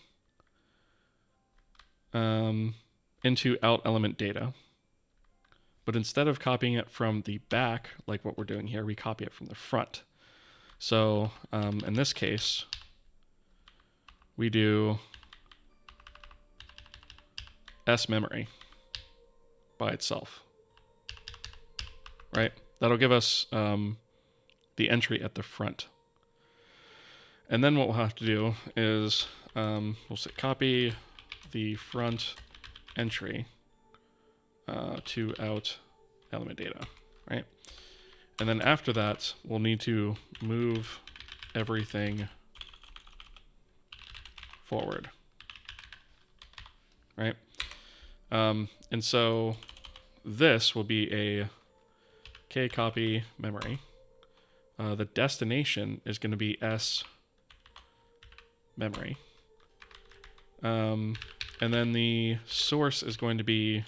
into out element data. But instead of copying it from the back, like what we're doing here, we copy it from the front. So in this case, we do S memory by itself, right? That'll give us the entry at the front. And then what we'll have to do is we'll say copy the front entry to out element data, right? And then after that, we'll need to move everything forward, right? And so this will be a kcopy memory. The destination is going to be S memory. And then the source is going to be,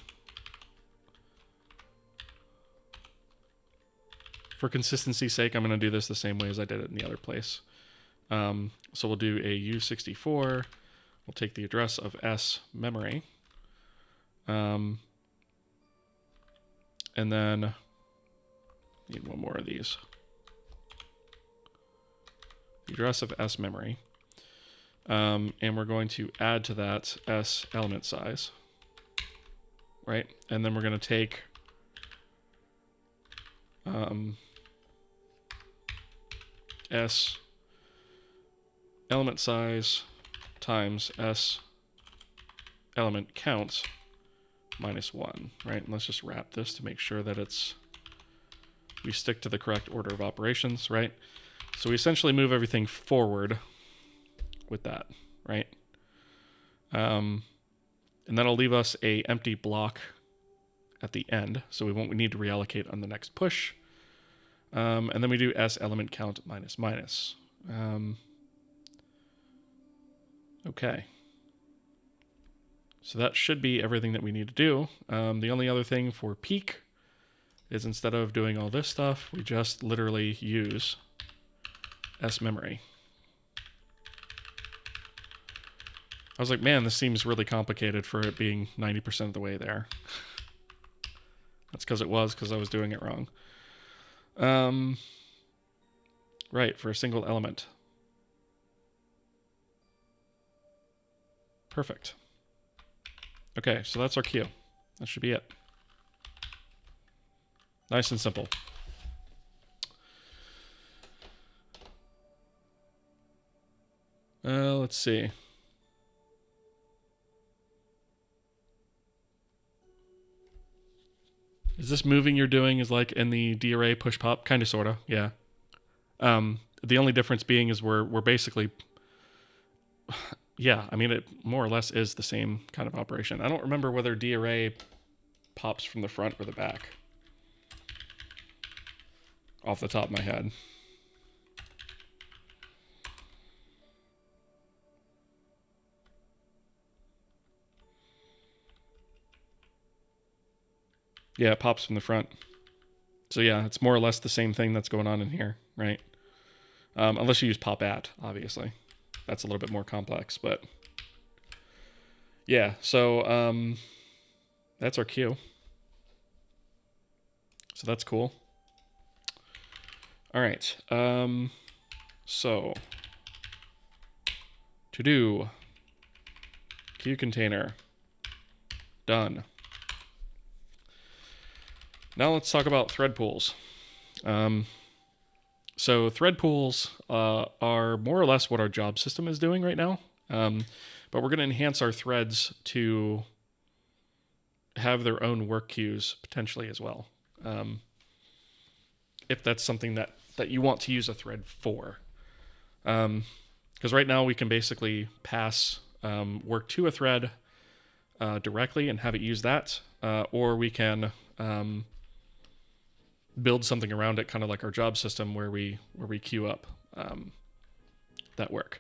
for consistency's sake, I'm going to do this the same way as I did it in the other place. So we'll do a U64. We'll take the address of S memory. And then need one more of these. The address of S memory. And we're going to add to that S element size, right? And then we're going to take S element size times S element count minus 1, right? And let's just wrap this to make sure that we stick to the correct order of operations, right? So we essentially move everything forward with that, right? And that'll leave us a empty block at the end, so we won't need to reallocate on the next push. And then we do S element count minus minus. Okay. So that should be everything that we need to do. The only other thing for peak is instead of doing all this stuff, we just literally use S memory. I was like, man, this seems really complicated for it being 90% of the way there. That's because I was doing it wrong. Right, for a single element. Perfect. Okay, so that's our queue. That should be it. Nice and simple. Let's see. Is this moving you're doing is like in the D-array push pop? Kind of, sort of, yeah. The only difference being is we're basically... Yeah, I mean, it more or less is the same kind of operation. I don't remember whether D-array pops from the front or the back. Off the top of my head. Yeah, it pops from the front. So yeah, it's more or less the same thing that's going on in here, right? Unless you use pop at, obviously. That's a little bit more complex, but... Yeah, so that's our queue. So that's cool. All right, so to do queue container, done. Now let's talk about thread pools. So thread pools are more or less what our job system is doing right now, but we're going to enhance our threads to have their own work queues potentially as well, if that's something that you want to use a thread for. Because right now we can basically pass work to a thread directly and have it use that, or we can build something around it, kind of like our job system, where we queue up that work.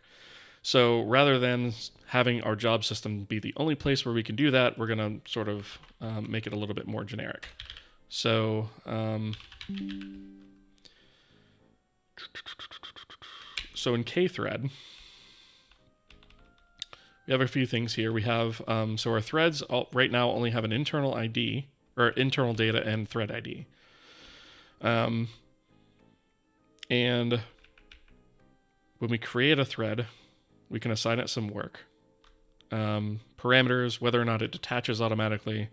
So rather than having our job system be the only place where we can do that, we're going to sort of make it a little bit more generic. So So in kthread, we have a few things here. We have, so our threads right now only have an internal ID, or internal data and thread ID. And when we create a thread, we can assign it some work. Parameters, whether or not it detaches automatically,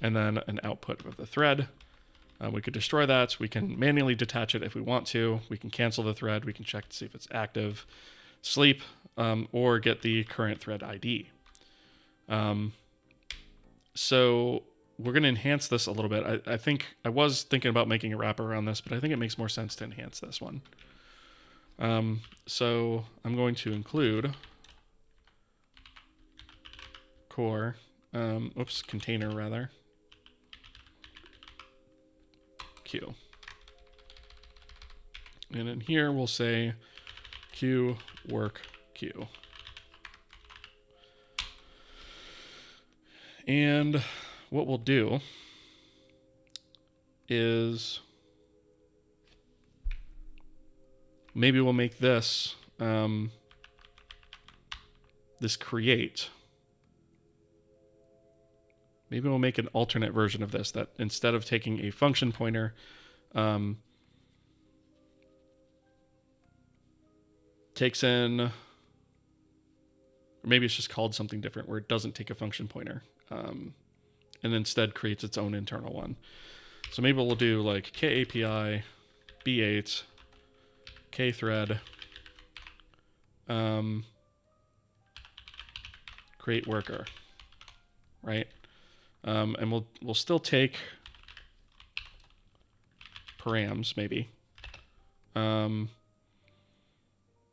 and then an output of the thread. We could destroy that. We can manually detach it if we want to. We can cancel the thread. We can check to see if it's active, sleep, or get the current thread ID. So we're going to enhance this a little bit. I think I was thinking about making a wrapper around this, but I think it makes more sense to enhance this one. So I'm going to include container rather, Q. And in here we'll say Q work Q. And what we'll do is maybe we'll make this this create. Maybe we'll make an alternate version of this that instead of taking a function pointer, takes in, or maybe it's just called something different where it doesn't take a function pointer, and instead creates its own internal one. So maybe we'll do like KAPI B8 kthread create worker, right? And we'll still take params maybe. And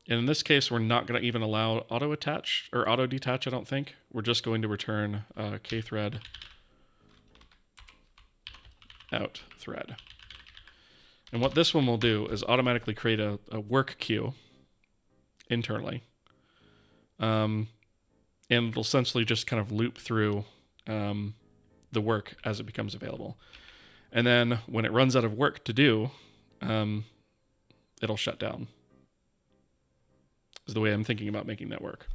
in this case, we're not going to even allow auto attach or auto detach. I don't think we're just going to return kthread out thread. And what this one will do is automatically create a work queue internally. And it'll essentially just kind of loop through the work as it becomes available. And then when it runs out of work to do, it'll shut down. Is the way I'm thinking about making that work.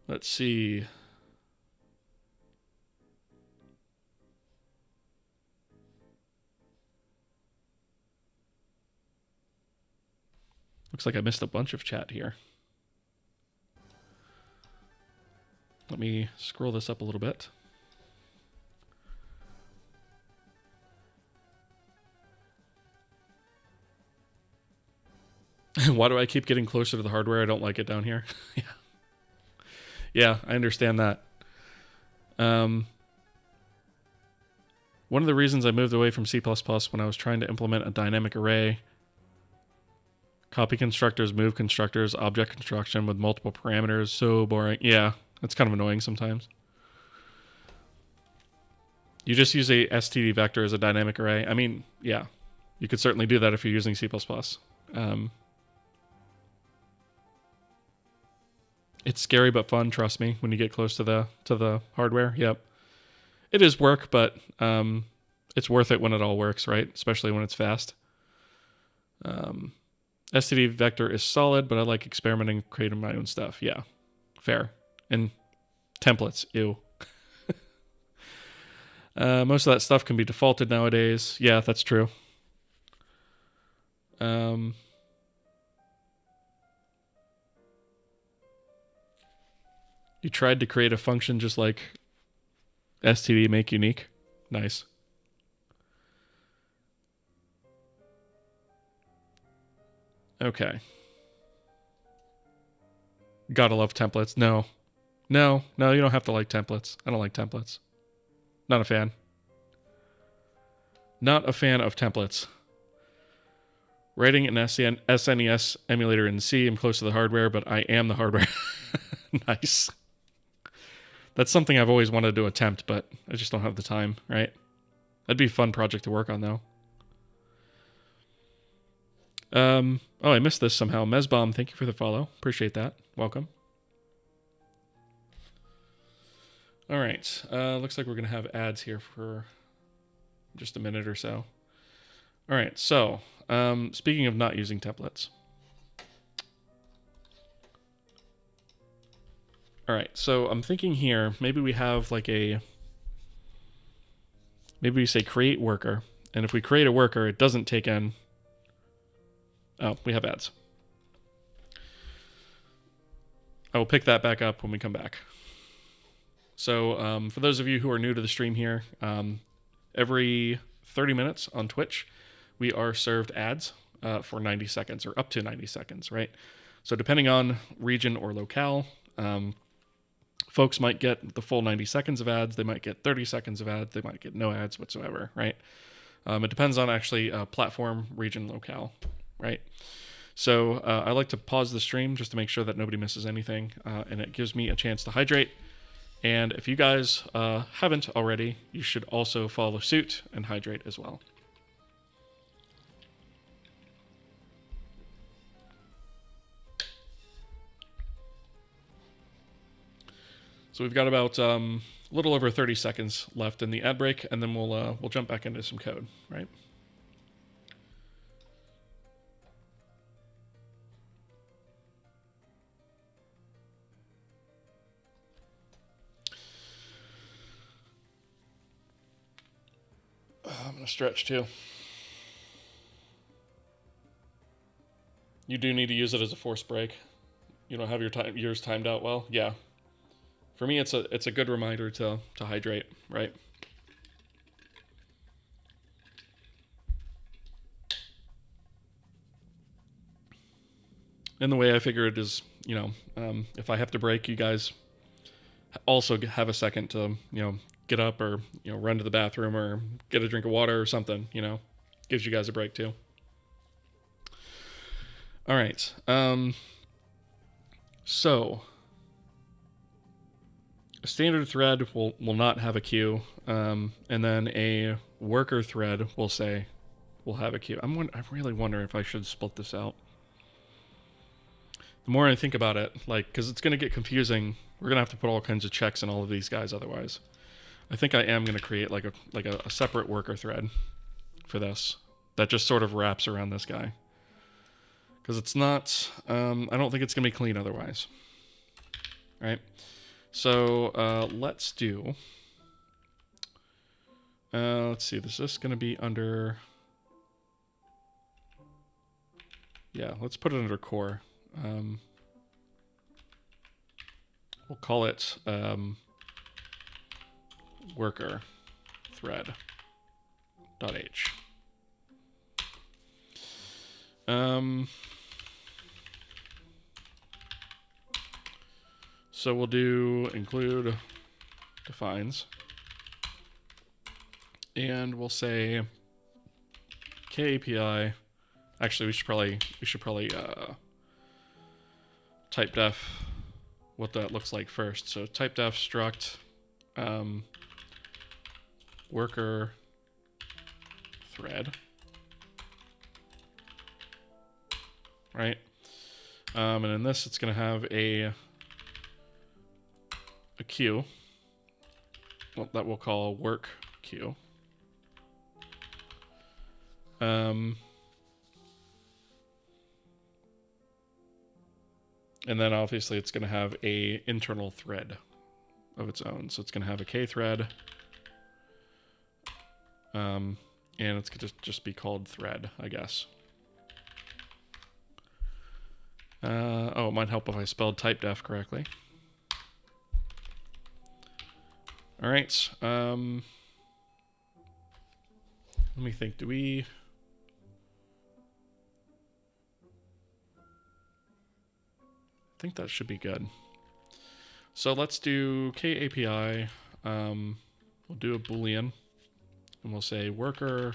Let's see. Looks like I missed a bunch of chat here. Let me scroll this up a little bit. Why do I keep getting closer to the hardware? I don't like it down here. Yeah, I understand that. One of the reasons I moved away from C++ when I was trying to implement a dynamic array, copy constructors, move constructors, object construction with multiple parameters, so boring. Yeah, that's kind of annoying sometimes. You just use a std vector as a dynamic array. I mean, yeah, you could certainly do that if you're using C++. It's scary but fun, trust me, when you get close to the hardware. Yep. It is work, but it's worth it when it all works, right? Especially when it's fast. std vector is solid, but I like experimenting, creating my own stuff. Yeah, fair. And templates, ew. Most of that stuff can be defaulted nowadays. Yeah, that's true. You tried to create a function just like std make unique. Nice. Okay. Gotta love templates. No, you don't have to like templates. I don't like templates. Not a fan. Not a fan of templates. Writing an SNES emulator in C. I'm close to the hardware, but I am the hardware. Nice. That's something I've always wanted to attempt, but I just don't have the time, right? That'd be a fun project to work on, though. Oh, I missed this somehow. Mesbomb, thank you for the follow. Appreciate that. Welcome. All right. Looks like we're going to have ads here for just a minute or so. All right. So speaking of not using templates. All right, so I'm thinking here, maybe we have like maybe we say create worker. And if we create a worker, it doesn't take in, oh, we have ads. I will pick that back up when we come back. So for those of you who are new to the stream here, every 30 minutes on Twitch, we are served ads for 90 seconds or up to 90 seconds, right? So depending on region or locale, folks might get the full 90 seconds of ads. They might get 30 seconds of ads. They might get no ads whatsoever, right? It depends on actually platform, region, locale, right? So I like to pause the stream just to make sure that nobody misses anything, and it gives me a chance to hydrate. And if you guys haven't already, you should also follow suit and hydrate as well. So we've got about a little over 30 seconds left in the ad break, and then we'll jump back into some code, right? I'm gonna stretch too. You do need to use it as a forced break. You don't have yours timed out well. Yeah. For me, it's a good reminder to hydrate, right? And the way I figure it is, if I have to break, you guys also have a second to, get up or, run to the bathroom or get a drink of water or something, gives you guys a break too. All right. So a standard thread will not have a queue, and then a worker thread will have a queue. I really wonder if I should split this out. The more I think about it, because it's going to get confusing, we're going to have to put all kinds of checks in all of these guys otherwise. I think I am going to create like a separate worker thread for this that just sort of wraps around this guy. Because it's not, I don't think it's going to be clean otherwise. All right. So let's do, let's see, is this going to be under, yeah, let's put it under core. We'll call it worker thread .h. So we'll do include defines, and we'll say KAPI. Actually, we should probably type def what that looks like first. So type def struct worker thread, right? And in this, it's going to have a queue that we'll call work queue. And then obviously it's going to have a internal thread of its own. So it's going to have a K thread. And it's going to just be called thread, I guess. Oh, it might help if I spelled type def correctly. All right. Let me think. I think that should be good. So let's do KAPI. We'll do a Boolean, and we'll say worker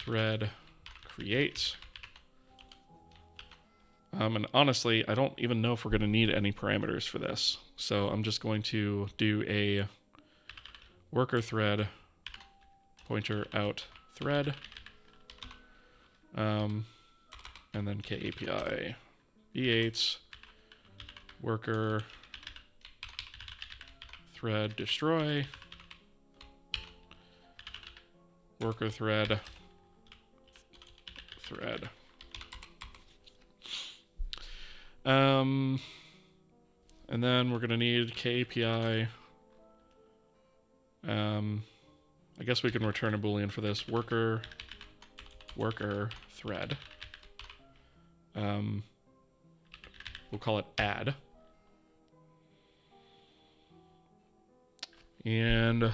thread create. And honestly, I don't even know if we're going to need any parameters for this. So I'm just going to do a worker thread pointer out thread, and then KAPI B8 worker thread destroy worker thread thread. And then we're going to need KAPI. I guess we can return a Boolean for this. Worker thread. We'll call it add. And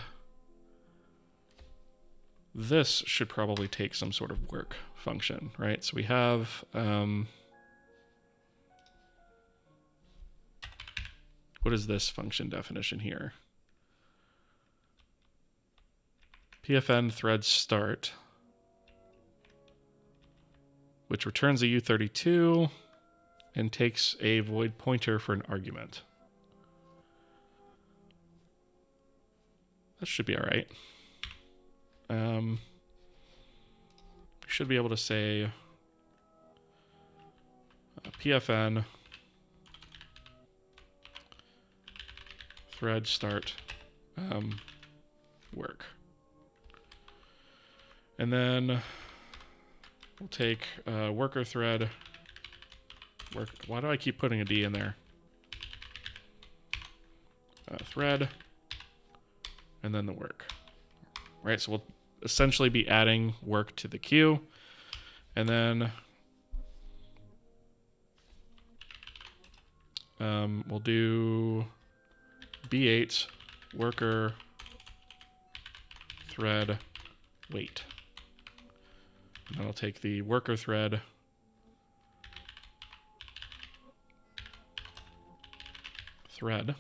this should probably take some sort of work function, right? So we have... what is this function definition here? PFN thread start, which returns a U32 and takes a void pointer for an argument. That should be all right. Should be able to say PFN thread start work. And then we'll take worker thread work. Why do I keep putting a D in there? Thread, and then the work. Right, so we'll essentially be adding work to the queue, and then we'll do B8 worker thread wait. And then I'll take the worker thread thread,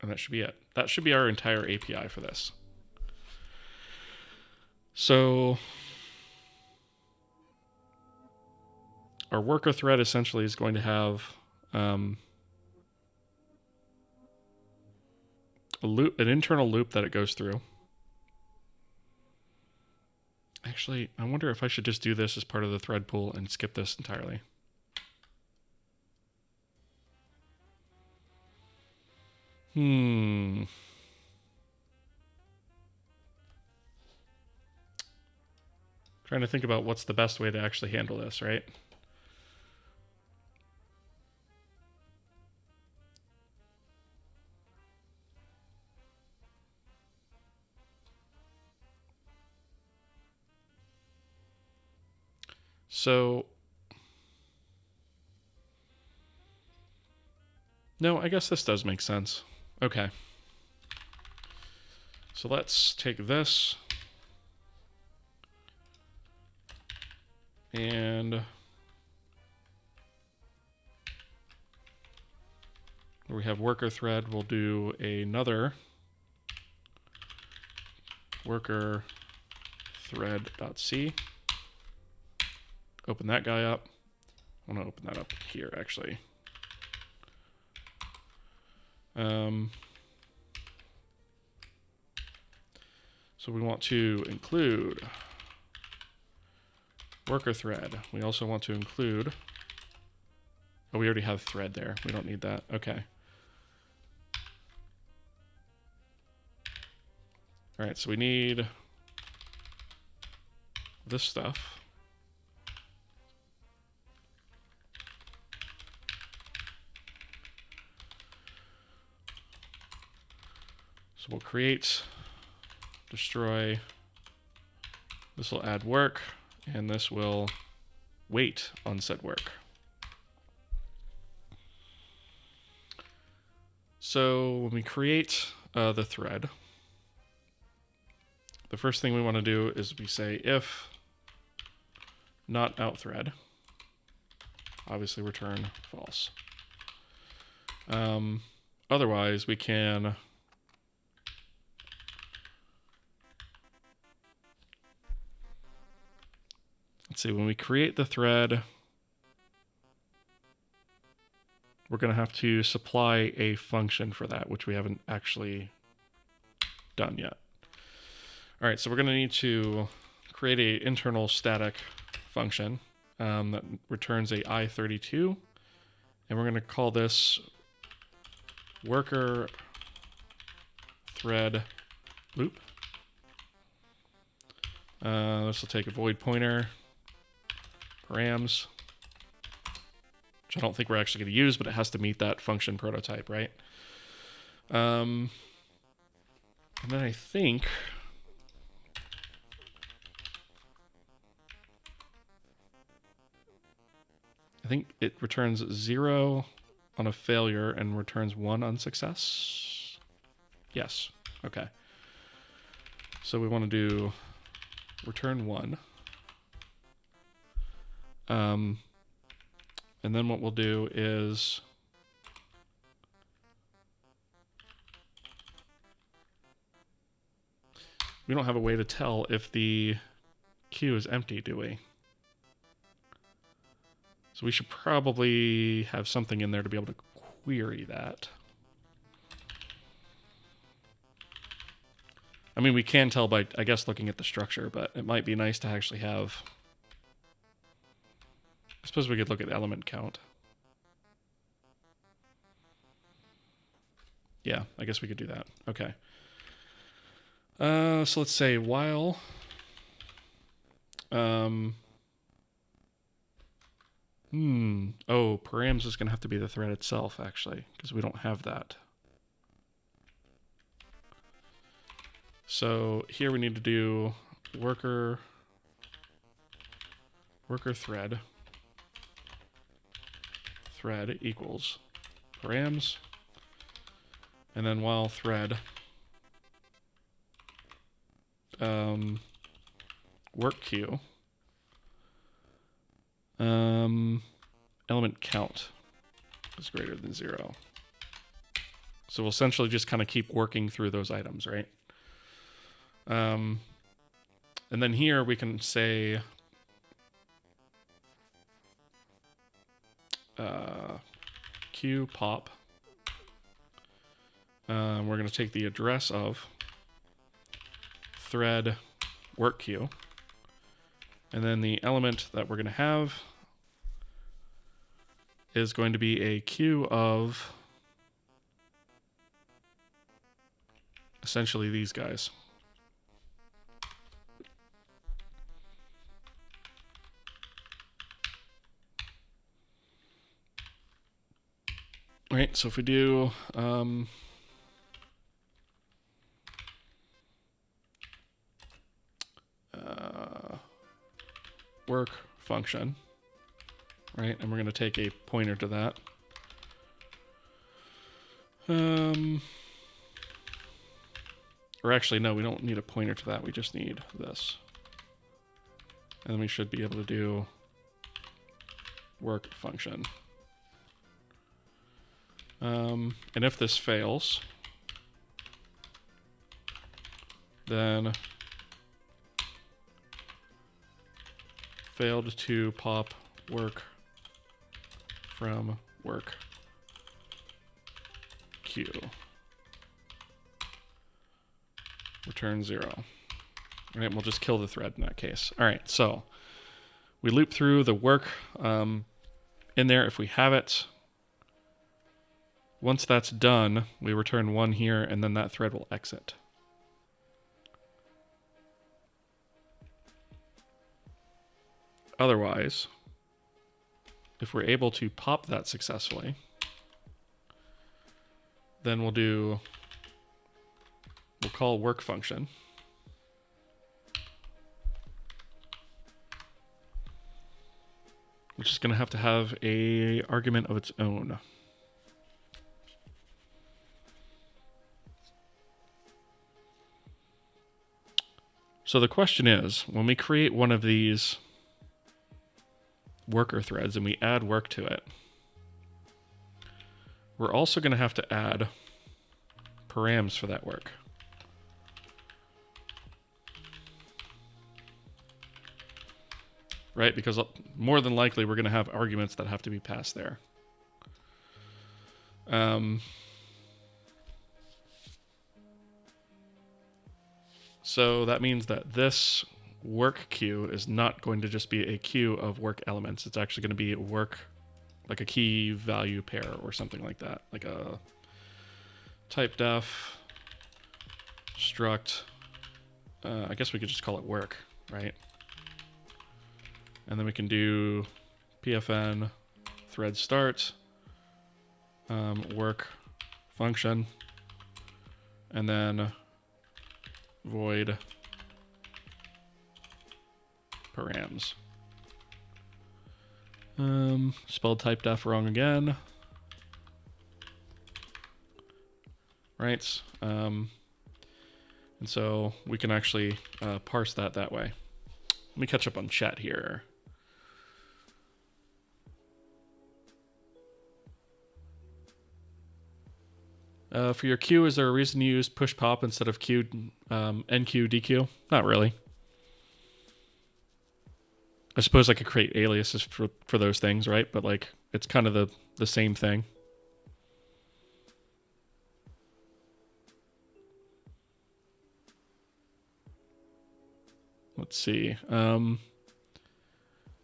and that should be it. That should be our entire API for this. So our worker thread essentially is going to have a loop, an internal loop that it goes through. Actually, I wonder if I should just do this as part of the thread pool and skip this entirely. Trying to think about what's the best way to actually handle this, right? So, no, I guess this does make sense. Okay. So let's take this and where we have worker thread, we'll do another worker thread.c. Open that guy up. I want to open that up here, actually. So we want to include worker thread. We also want to include... Oh, we already have thread there. We don't need that. Okay. All right, so we need this stuff. So we'll create, destroy, this will add work, and this will wait on said work. So when we create the thread, the first thing we want to do is we say if not out thread, obviously return false. Otherwise, we can let's see, when we create the thread, we're going to have to supply a function for that, which we haven't actually done yet. All right, so we're going to need to create an internal static function that returns a i32, and we're going to call this worker thread loop. This will take a void pointer, params, which I don't think we're actually going to use, but it has to meet that function prototype, right? And then I think it returns 0 on a failure and returns 1 on success. Yes. Okay. So we want to do return 1. And then what we'll do is we don't have a way to tell if the queue is empty, do we? So we should probably have something in there to be able to query that. I mean, we can tell by, I guess, looking at the structure, but it might be nice to actually have... I suppose we could look at element count. Yeah, I guess we could do that. Okay. So let's say while... Oh, params is going to have to be the thread itself, actually, because we don't have that. So here we need to do worker thread equals params, and then while thread work queue element count is greater than 0. So we'll essentially just kind of keep working through those items, right? And then here we can say queue pop. We're going to take the address of thread work queue, and then the element that we're going to have is going to be a queue of essentially these guys. All right, so if we do work function, right, and we're going to take a pointer to that. Or actually, no, we don't need a pointer to that. We just need this. And then we should be able to do work function. And if this fails, then failed to pop work from work queue. Return 0. All right, we'll just kill the thread in that case. All right, so we loop through the work in there if we have it. Once that's done, we return 1 here, and then that thread will exit. Otherwise, if we're able to pop that successfully, then we'll call work function. Which is going to have a argument of its own. So the question is, when we create one of these worker threads and we add work to it, we're also going to have to add params for that work. Right? Because more than likely we're going to have arguments that have to be passed there. So that means that this work queue is not going to just be a queue of work elements. It's actually going to be work, like a key value pair or something like that. Like a type def struct. I guess we could just call it work, right? And then we can do pfn thread start, work function, and then void params. Spelled type def wrong again. Right. And so we can actually parse that way. Let me catch up on chat here. For your queue, is there a reason you use push pop instead of queue, NQ, DQ? Not really. I suppose I could create aliases for those things, right? But like, it's kind of the same thing. Let's see.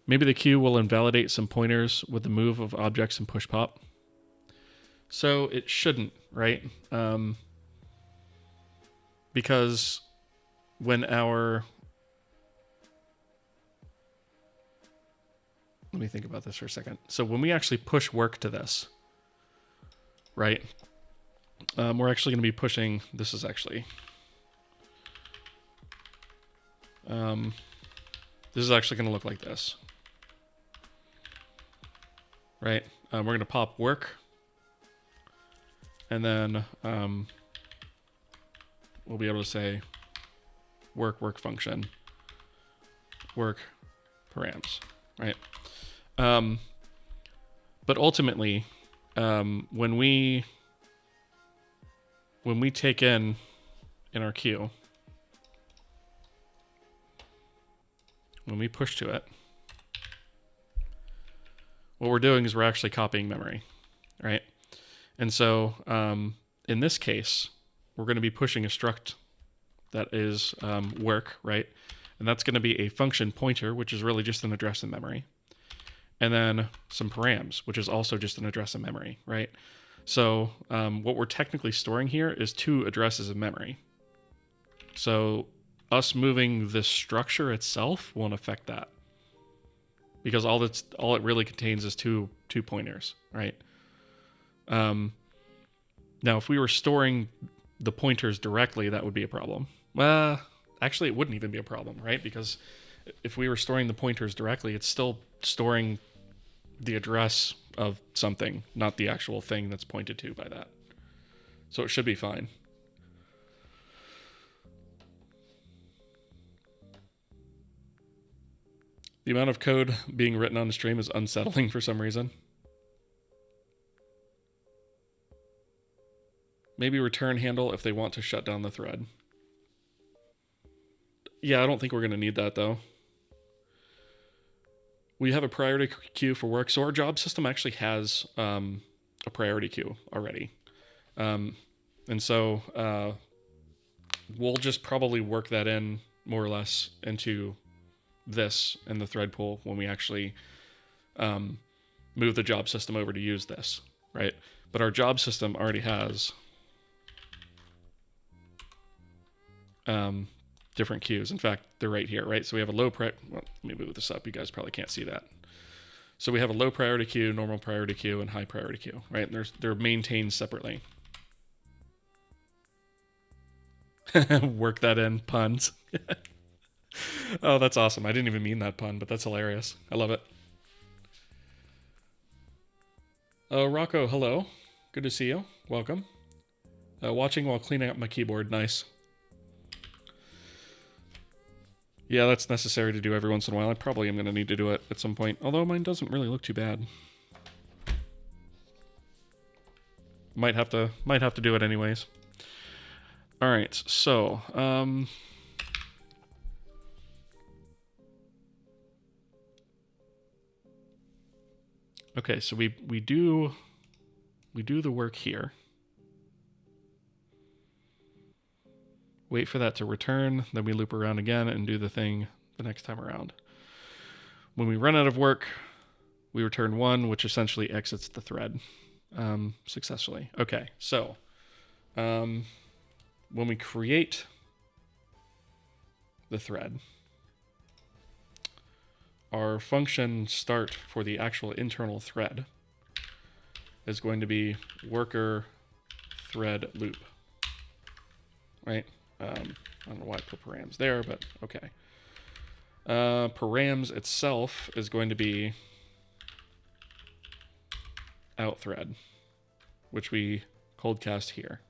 Maybe the queue will invalidate some pointers with the move of objects in push pop. So it shouldn't, right? Because when our... Let me think about this for a second. So when we actually push work to this, right? We're actually going to be pushing... This is actually... this is actually going to look like this. Right? We're going to pop work. And then we'll be able to say work function, work params, right? But ultimately, when we take in our queue, when we push to it, what we're doing is we're actually copying memory, right? And so in this case, we're going to be pushing a struct that is work, right? And that's going to be a function pointer, which is really just an address in memory. And then some params, which is also just an address in memory, right? So what we're technically storing here is 2 addresses in memory. So us moving this structure itself won't affect that, because all it really contains is two pointers, right? Now, if we were storing the pointers directly, that would be a problem. Actually, it wouldn't even be a problem, right? Because if we were storing the pointers directly, it's still storing the address of something, not the actual thing that's pointed to by that. So it should be fine. The amount of code being written on the stream is unsettling for some reason. Maybe return handle if they want to shut down the thread. Yeah, I don't think we're going to need that, though. We have a priority queue for work. So our job system actually has a priority queue already. And so we'll just probably work that in more or less into this in the thread pool when we actually move the job system over to use this, right? But our job system already has different queues. In fact, they're right here, right? So we have a low well, let me move this up. You guys probably can't see that. So we have a low priority queue, normal priority queue, and high priority queue, right? And they're maintained separately. Work that in, puns. Oh, that's awesome. I didn't even mean that pun, but that's hilarious. I love it. Rocco, hello. Good to see you. Welcome. Watching while cleaning up my keyboard. Nice. Yeah, that's necessary to do every once in a while. I probably am going to need to do it at some point, although mine doesn't really look too bad. Might have to do it anyways. All right, so okay, so we do the work here. Wait for that to return, then we loop around again and do the thing the next time around. When we run out of work, we return 1, which essentially exits the thread successfully. Okay, so when we create the thread, our function start for the actual internal thread is going to be worker thread loop, right? I don't know why I put params there, but okay. Params itself is going to be out thread, which we cold cast here.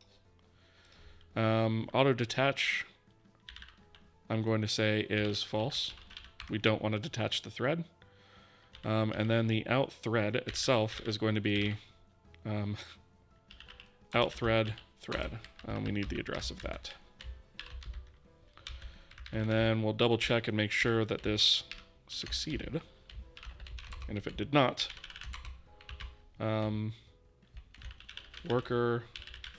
Auto detach, I'm going to say is false. We don't want to detach the thread. And then the out thread itself is going to be out thread thread. We need the address of that. And then we'll double check and make sure that this succeeded. And if it did not, worker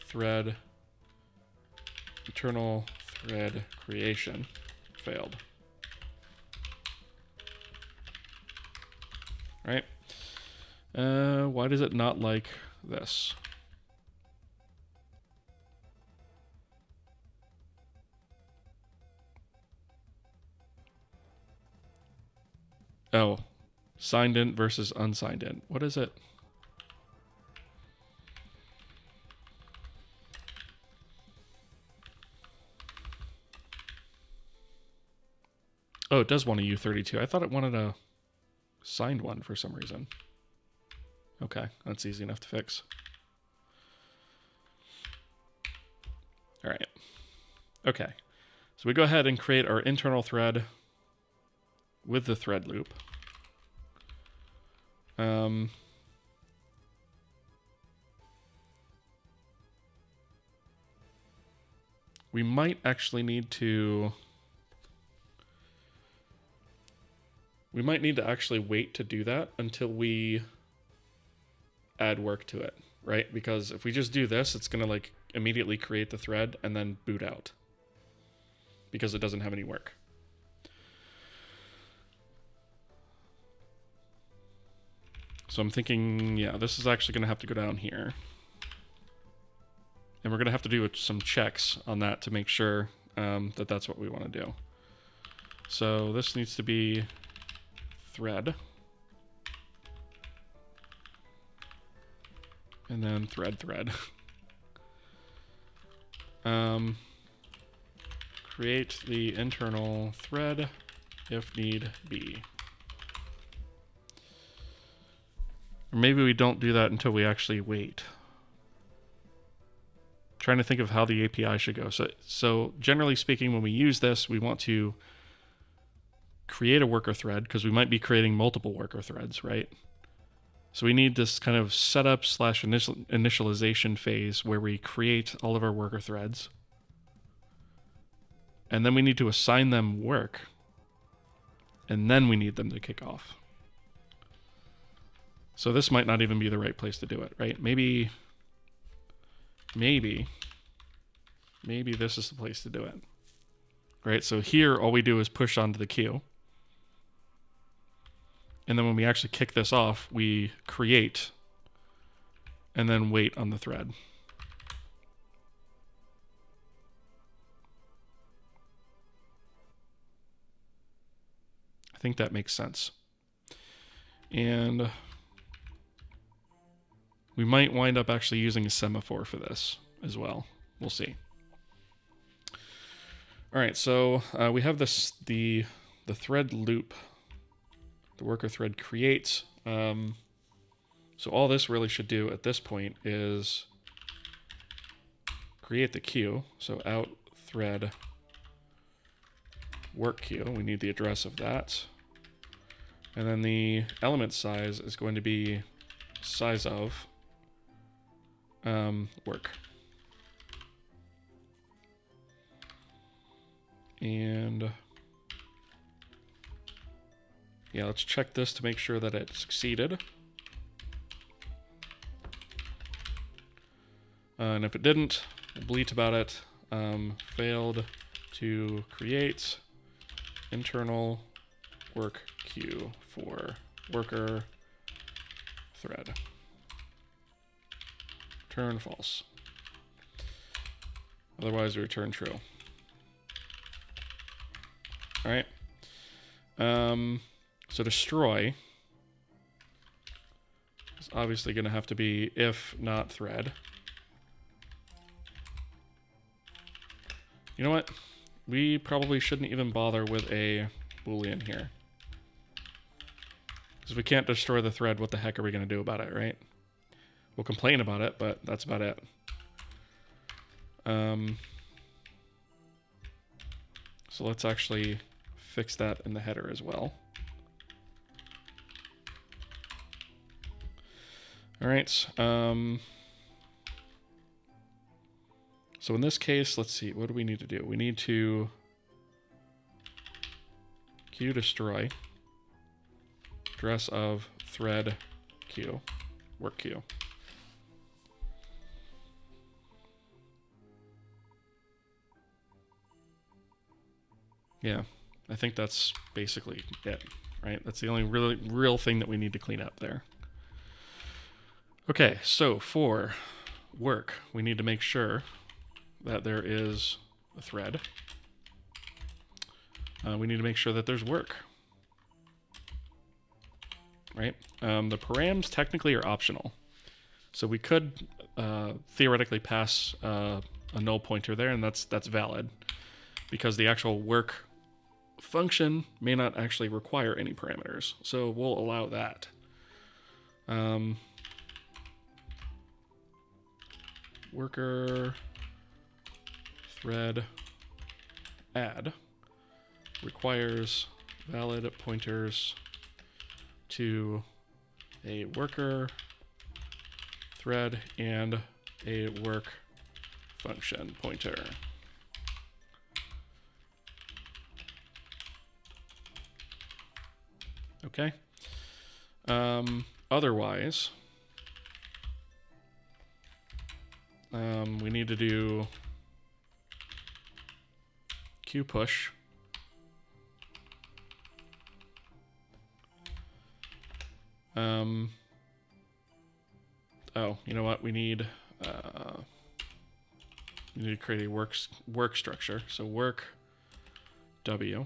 thread internal thread creation failed. Right? Why does it not like this? Oh, signed in versus unsigned in. What is it? Oh, it does want a U32. I thought it wanted a signed one for some reason. Okay, that's easy enough to fix. All right. Okay, so we go ahead and create our internal thread with the thread loop. We might actually need to... We might need to actually wait to do that until we add work to it, right? Because if we just do this, it's going to like immediately create the thread and then boot out because it doesn't have any work. So I'm thinking, yeah, this is actually going to have to go down here. And we're going to have to do some checks on that to make sure that that's what we want to do. So this needs to be thread. And then thread. Create the internal thread if need be. Or maybe we don't do that until we actually wait. Trying to think of how the API should go. So generally speaking, when we use this, we want to create a worker thread because we might be creating multiple worker threads, right? So we need this kind of setup / initialization phase where we create all of our worker threads. And then we need to assign them work. And then we need them to kick off. So this might not even be the right place to do it, right? Maybe this is the place to do it. Right? So here, all we do is push onto the queue. And then when we actually kick this off, we create and then wait on the thread. I think that makes sense. And we might wind up actually using a semaphore for this as well. We'll see. All right, so we have the thread loop. The worker thread creates. So all this really should do at this point is create the queue. So out thread work queue. We need the address of that. And then the element size is going to be size of work. And yeah, let's check this to make sure that it succeeded. And if it didn't, we'll bleat about it. Failed to create internal work queue for worker thread. Return false. Otherwise, we return true. All right. So destroy is obviously going to have to be if not thread. You know what? We probably shouldn't even bother with a Boolean here. Because if we can't destroy the thread, what the heck are we going to do about it, right? We'll complain about it, but that's about it. So let's actually fix that in the header as well. All right. So in this case, let's see. What do we need to do? We need to queue destroy address of thread queue, work queue. Yeah, I think that's basically it, right? That's the only really real thing that we need to clean up there. Okay, so for work, we need to make sure that there is a thread. We need to make sure that there's work, right? The params technically are optional. So we could theoretically pass a null pointer there, and that's valid because the actual work function may not actually require any parameters. So we'll allow that. Worker thread add requires valid pointers to a worker thread and a work function pointer. Okay. Otherwise, we need to do queue push. Oh, you know what? We need to create a work structure. So work W,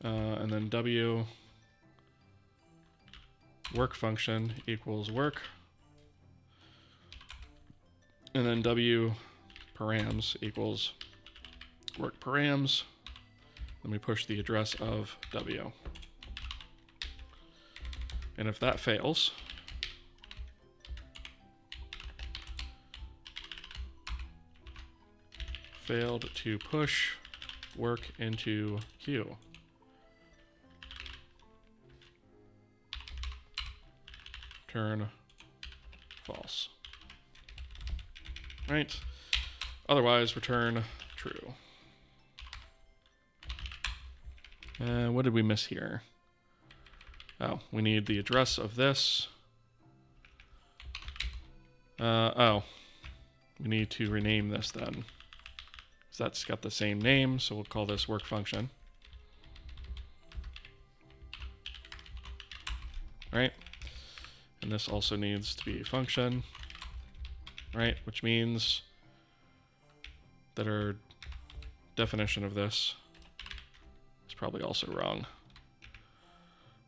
and then W work function equals work, and then W params equals work params. Then we push the address of W. And if that fails, failed to push work into queue. Turn false. Right. Otherwise, return true. What did we miss here? Oh, we need the address of this. Oh, we need to rename this then. So that's got the same name, so we'll call this work function. Right? And this also needs to be a function, right? Which means that our definition of this is probably also wrong.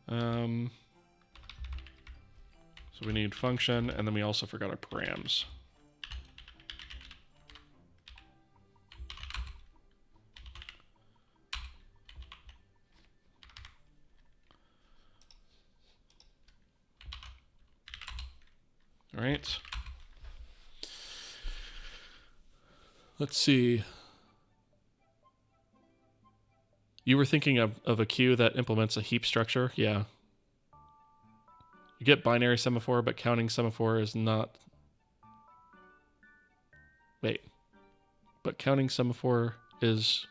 So we need function, and then we also forgot our params. All right. Let's see. You were thinking of a queue that implements a heap structure? Yeah. You get binary semaphore, but counting semaphore is not... Wait. But counting semaphore is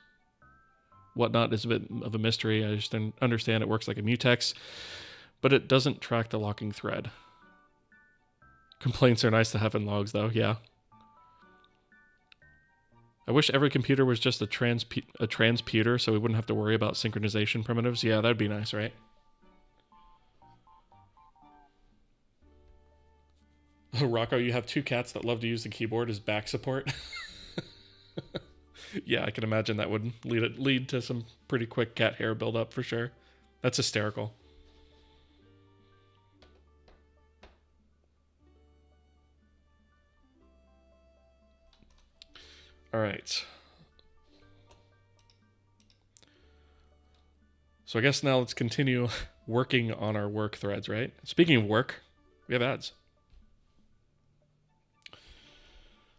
whatnot is a bit of a mystery. I just understand it works like a mutex, but it doesn't track the locking thread. Complaints are nice to have in logs, though. Yeah. I wish every computer was just a transputer, so we wouldn't have to worry about synchronization primitives. Yeah, that'd be nice, right? Rocco, you have two cats that love to use the keyboard as back support. Yeah, I can imagine that would lead to some pretty quick cat hair buildup for sure. That's hysterical. All right. So I guess now let's continue working on our work threads, right? Speaking of work, we have ads.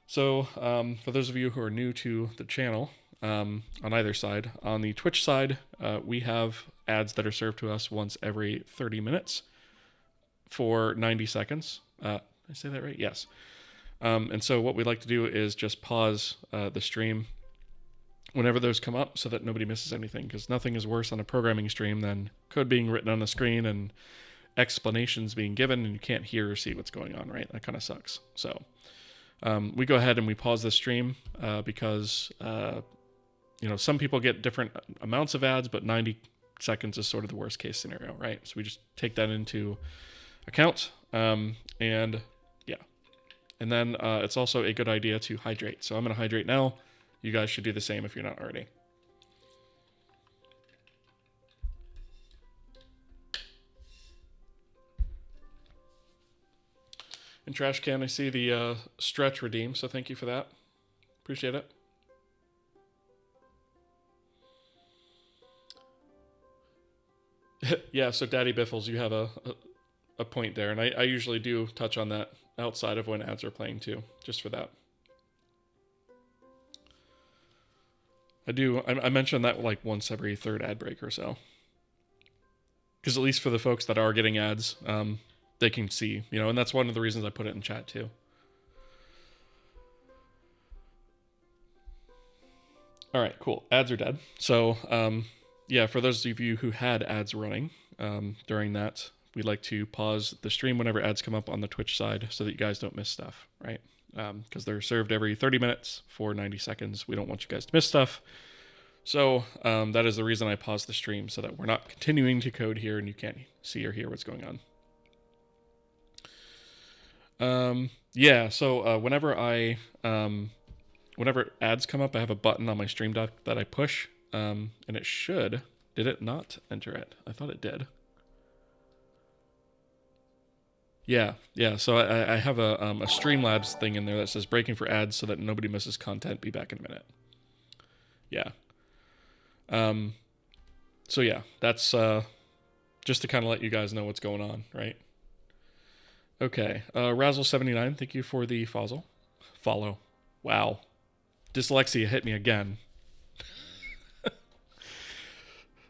So for those of you who are new to the channel, on either side, on the Twitch side, we have ads that are served to us once every 30 minutes for 90 seconds. Did I say that right? Yes. And so what we like to do is just pause the stream whenever those come up so that nobody misses anything, because nothing is worse on a programming stream than code being written on the screen and explanations being given and you can't hear or see what's going on, right? That kind of sucks. So we go ahead and we pause the stream because some people get different amounts of ads, but 90 seconds is sort of the worst case scenario, right? So we just take that into account. And then it's also a good idea to hydrate. So I'm going to hydrate now. You guys should do the same if you're not already. In Trash Can, I see the stretch redeem, so thank you for that. Appreciate it. Yeah, so Daddy Biffles, you have a point there, and I usually do touch on that outside of when ads are playing too, just for that. I mention that like once every third ad break or so. Because at least for the folks that are getting ads, they can see, and that's one of the reasons I put it in chat too. All right, cool. Ads are dead. So, for those of you who had ads running during that, we like to pause the stream whenever ads come up on the Twitch side so that you guys don't miss stuff, right? Because they're served every 30 minutes for 90 seconds. We don't want you guys to miss stuff. So that is the reason I paused the stream, so that we're not continuing to code here and you can't see or hear what's going on. So whenever ads come up, I have a button on my stream deck that I push, and it should. Did it not enter it? I thought it did. Yeah. So I have a Streamlabs thing in there that says breaking for ads so that nobody misses content. Be back in a minute. Yeah. So yeah, that's just to kind of let you guys know what's going on, right? Okay. Razzle79, thank you for the follow. Wow. Dyslexia hit me again.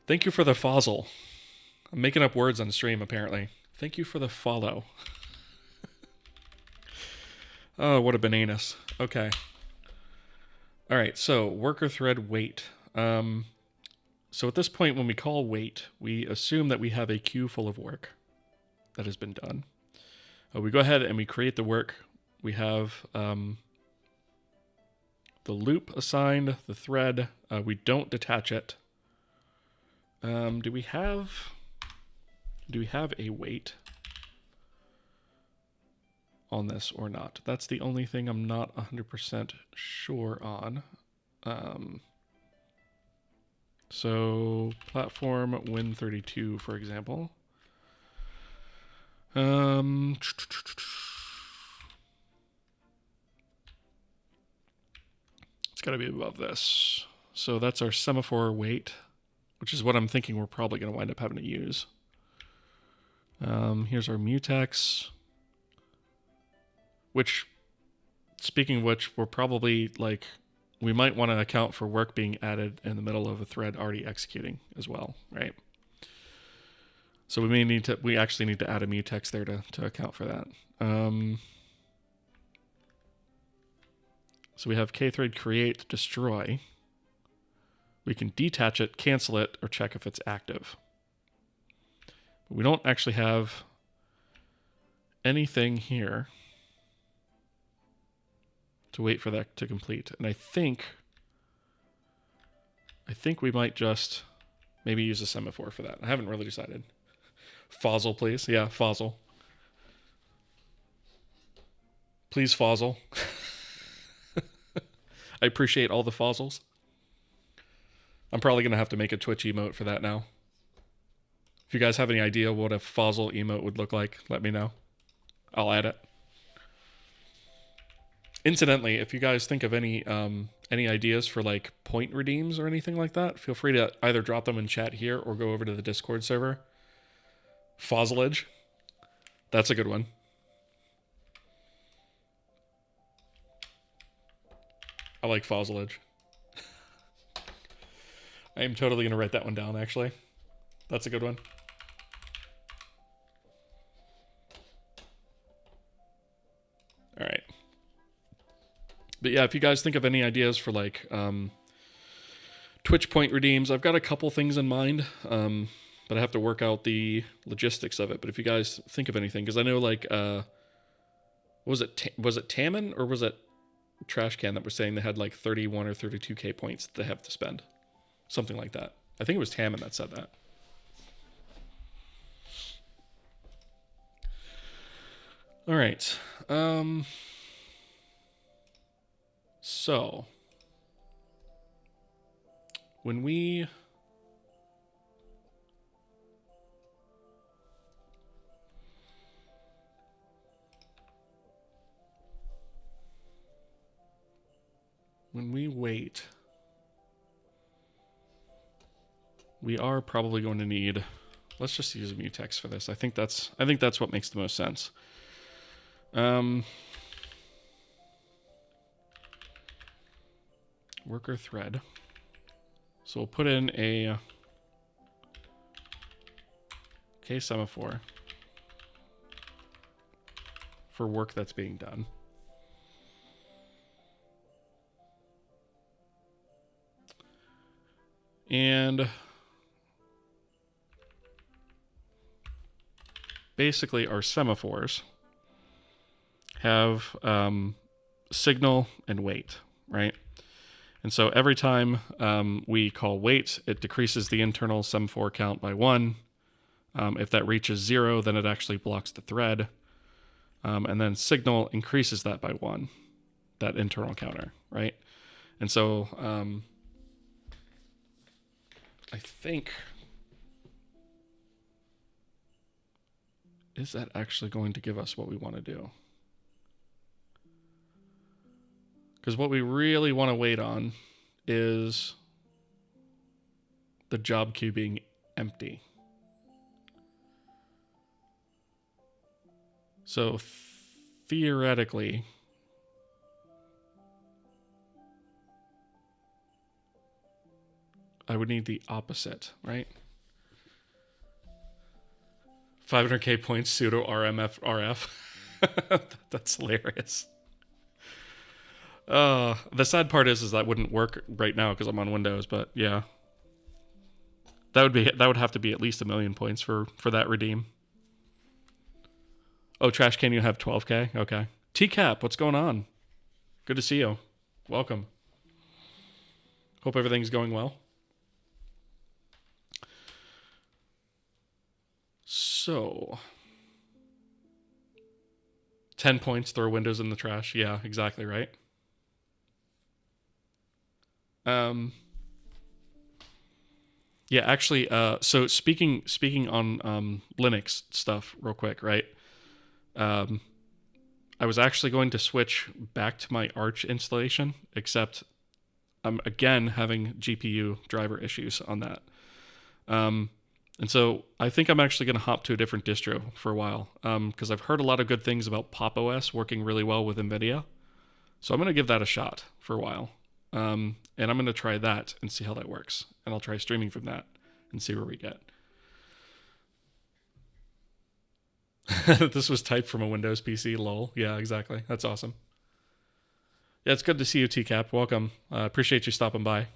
Thank you for the fozzle. I'm making up words on stream, apparently. Thank you for the follow. Oh, what a bananas. Okay. All right, so worker thread wait. So at this point, when we call wait, we assume that we have a queue full of work that has been done. We go ahead and we create the work. We have the loop assigned, the thread. We don't detach it. Do we have a wait on this or not? That's the only thing I'm not 100% sure on. So platform Win32, for example. It's got to be above this. So that's our semaphore wait, which is what I'm thinking we're probably going to wind up having to use. Here's our mutex, which, speaking of which, we're probably we might want to account for work being added in the middle of a thread already executing as well, right? So we actually need to add a mutex there to account for that. So we have kthread create destroy. We can detach it, cancel it, or check if it's active. But we don't actually have anything here to wait for that to complete. And I think we might just maybe use a semaphore for that. I haven't really decided. Fozzle, please. Yeah, fozzle. Please fozzle. I appreciate all the fozzles. I'm probably going to have to make a Twitch emote for that now. If you guys have any idea what a Fossil emote would look like, let me know. I'll add it. Incidentally, if you guys think of any ideas for like point redeems or anything like that, feel free to either drop them in chat here or go over to the Discord server. Fossilage. That's a good one. I like fossilage. I am totally going to write that one down, actually. That's a good one. All right. But yeah, if you guys think of any ideas for like Twitch point redeems, I've got a couple things in mind, but I have to work out the logistics of it. But if you guys think of anything, because I know like, was it Taman or was it Trash Can that was saying they had like 31 or 32k points that they have to spend? Something like that. I think it was Taman that said that. All right. So when we wait, we are probably going to need, let's just use a mutex for this. I think that's what makes the most sense. Worker thread. So we'll put in a semaphore for work that's being done. And basically our semaphores have signal and wait, right? And so every time we call wait, it decreases the internal semaphore count by 1. If that reaches 0, then it actually blocks the thread. And then signal increases that by 1, that internal counter, right? And so I think, is that actually going to give us what we want to do? Because what we really want to wait on is the job queue being empty. So theoretically, I would need the opposite, right? 500k points pseudo RMF RF. That's hilarious. The sad part is that wouldn't work right now because I'm on Windows, but yeah. That would have to be at least 1 million points for that redeem. Oh, Trash Can, you have 12k? Okay. TCAP, what's going on? Good to see you. Welcome. Hope everything's going well. So 10 points, throw Windows in the trash. Yeah, exactly right. Yeah, actually, so speaking on Linux stuff real quick, right? I was actually going to switch back to my Arch installation, except I'm again having GPU driver issues on that. And so I think I'm actually going to hop to a different distro for a while, because I've heard a lot of good things about Pop! OS working really well with NVIDIA. So I'm going to give that a shot for a while. And I'm going to try that and see how that works. And I'll try streaming from that and see where we get. This was typed from a Windows PC, lol. Yeah, exactly. That's awesome. Yeah, it's good to see you, TCAP. Welcome. Appreciate you stopping by.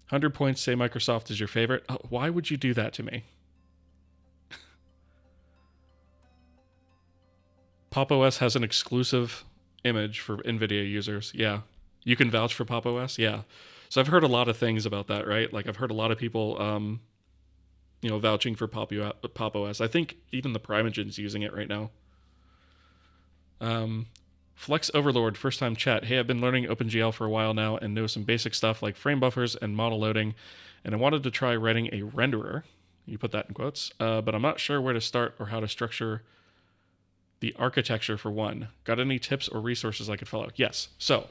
100 points, say Microsoft is your favorite. Oh, why would you do that to me? Pop! OS has an exclusive image for NVIDIA users. Yeah. You can vouch for Pop! OS? Yeah. So I've heard a lot of things about that, right? Like I've heard a lot of people, vouching for Pop! OS. I think even the Primogen's using it right now. Flex Overlord, first time chat. Hey, I've been learning OpenGL for a while now and know some basic stuff like frame buffers and model loading, and I wanted to try writing a renderer. You put that in quotes, but I'm not sure where to start or how to structure the architecture for one. Got any tips or resources I could follow? Yes. So,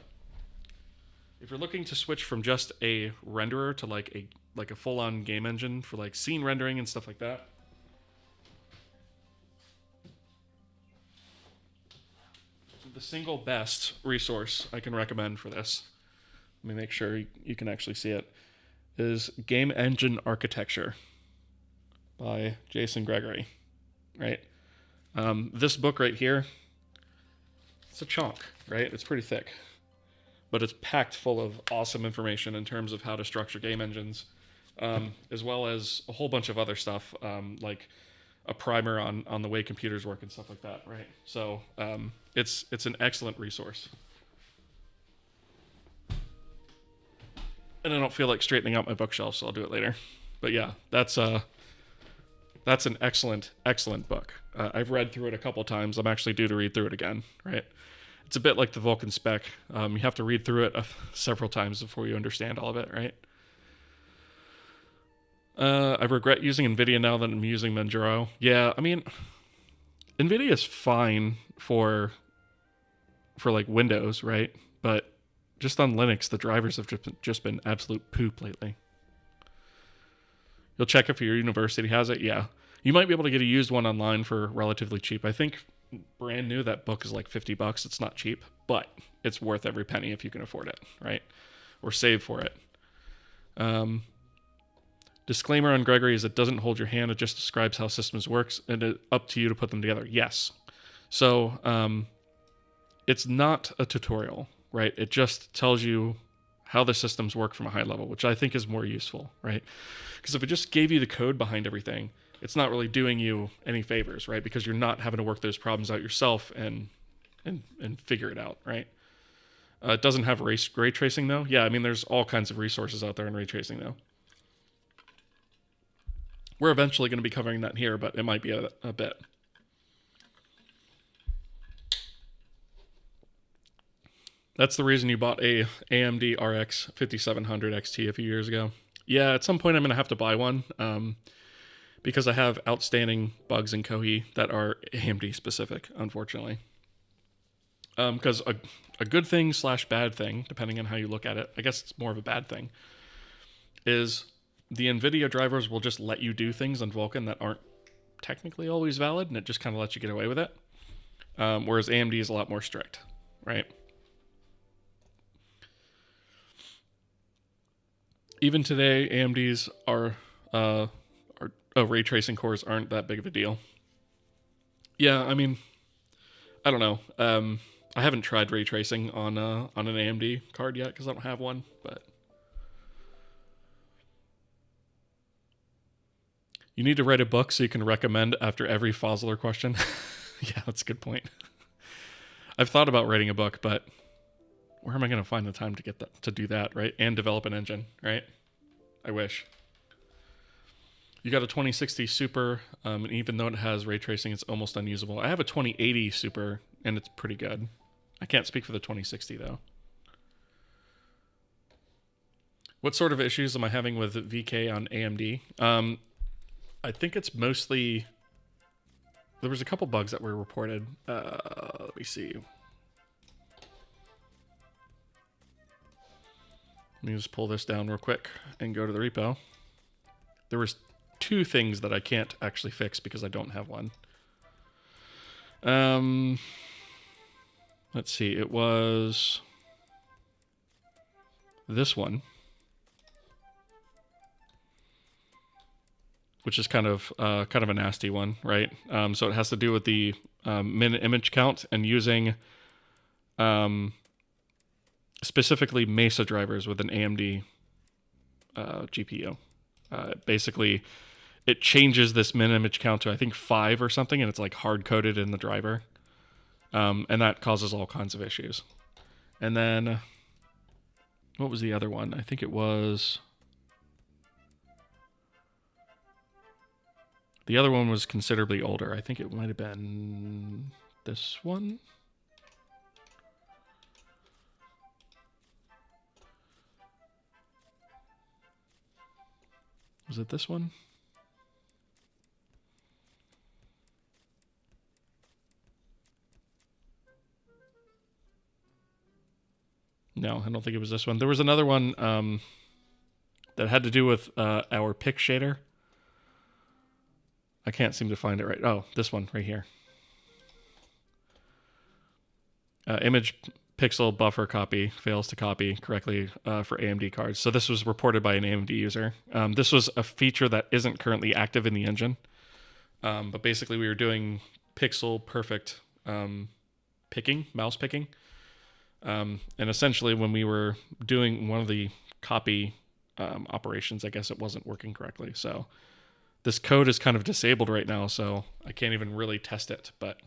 if you're looking to switch from just a renderer to like a full-on game engine for like scene rendering and stuff like that, the single best resource I can recommend for this, let me make sure you can actually see it, is Game Engine Architecture by Jason Gregory, right? This book right here, it's a chunk, right? It's pretty thick, but it's packed full of awesome information in terms of how to structure game engines, as well as a whole bunch of other stuff, like a primer on the way computers work and stuff like that, right? So it's an excellent resource. And I don't feel like straightening out my bookshelf, so I'll do it later. But yeah, that's an excellent, excellent book. I've read through it a couple times. I'm actually due to read through it again, right? It's a bit like the Vulkan spec. You have to read through it several times before you understand all of it, right? I regret using NVIDIA now that I'm using Manjaro. Yeah, I mean, NVIDIA is fine for like Windows, right? But just on Linux, the drivers have just been absolute poop lately. You'll check if your university has it. Yeah. You might be able to get a used one online for relatively cheap. I think brand new, that book is like $50. It's not cheap, but it's worth every penny if you can afford it, right? Or save for it. Disclaimer on Gregory is it doesn't hold your hand. It just describes how systems works, and it's up to you to put them together. Yes. So it's not a tutorial, right? It just tells you how the systems work from a high level, which I think is more useful, right? Because if it just gave you the code behind everything, it's not really doing you any favors, right? Because you're not having to work those problems out yourself and figure it out, right? It doesn't have ray tracing, though. Yeah, I mean, there's all kinds of resources out there in ray tracing, though. We're eventually going to be covering that here, but it might be a bit. That's the reason you bought a AMD RX 5700 XT a few years ago. Yeah, at some point I'm going to have to buy one because I have outstanding bugs in Kohi that are AMD specific, unfortunately. Because a good thing / bad thing, depending on how you look at it, I guess it's more of a bad thing, is the NVIDIA drivers will just let you do things on Vulkan that aren't technically always valid, and it just kind of lets you get away with it. Whereas AMD is a lot more strict, right? Even today, AMD's ray tracing cores aren't that big of a deal. Yeah, I mean, I don't know. I haven't tried ray tracing on an AMD card yet because I don't have one, but you need to write a book so you can recommend after every Fosler question. Yeah, that's a good point. I've thought about writing a book, but where am I going to find the time to do that, right? And develop an engine, right? I wish. You got a 2060 Super, and even though it has ray tracing, it's almost unusable. I have a 2080 Super, and it's pretty good. I can't speak for the 2060, though. What sort of issues am I having with VK on AMD? I think it's mostly... There was a couple bugs that were reported. Let me see. Let me just pull this down real quick and go to the repo. There was 2 things that I can't actually fix because I don't have one. Let's see. It was this one, which is kind of a nasty one, right? So it has to do with the min image count and using specifically Mesa drivers with an AMD GPU. Basically, it changes this min image count to I think 5 or something, and it's like hard coded in the driver, and that causes all kinds of issues. And then, what was the other one? I think it was. The other one was considerably older. I think it might have been this one. Was it this one? No, I don't think it was this one. There was another one that had to do with our pick shader. I can't seem to find it right. Oh, this one right here. Image pixel buffer copy fails to copy correctly for AMD cards. So this was reported by an AMD user. This was a feature that isn't currently active in the engine. But basically we were doing pixel perfect picking, mouse picking. And essentially when we were doing one of the copy operations, I guess it wasn't working correctly. So this code is kind of disabled right now, so I can't even really test it. But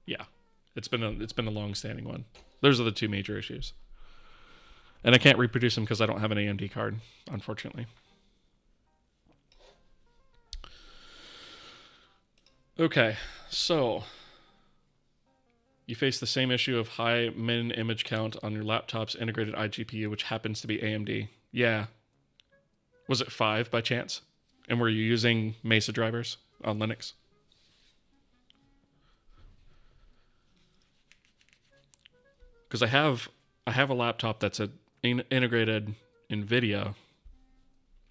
yeah, it's been a long-standing one. Those are the two major issues. And I can't reproduce them because I don't have an AMD card, unfortunately. Okay, so you face the same issue of high min image count on your laptop's integrated iGPU, which happens to be AMD. Yeah. Was it 5 by chance? And were you using Mesa drivers on Linux? Because I have a laptop that's an integrated NVIDIA,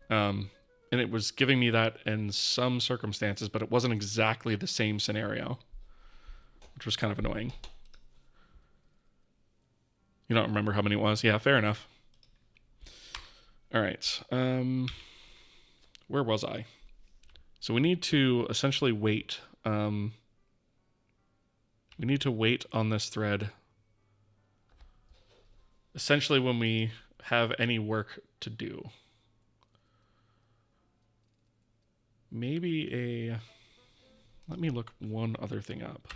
and it was giving me that in some circumstances, but it wasn't exactly the same scenario, which was kind of annoying. You don't remember how many it was? Yeah, fair enough. All right. Where was I? So we need to essentially wait. We need to wait on this thread. Essentially when we have any work to do. Maybe let me look one other thing up.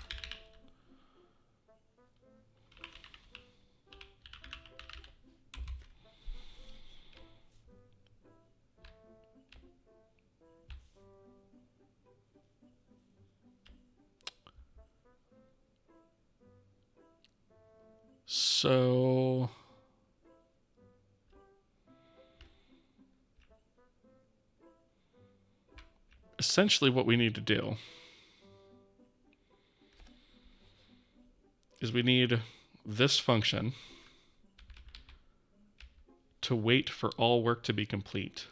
So essentially what we need to do is we need this function to wait for all work to be complete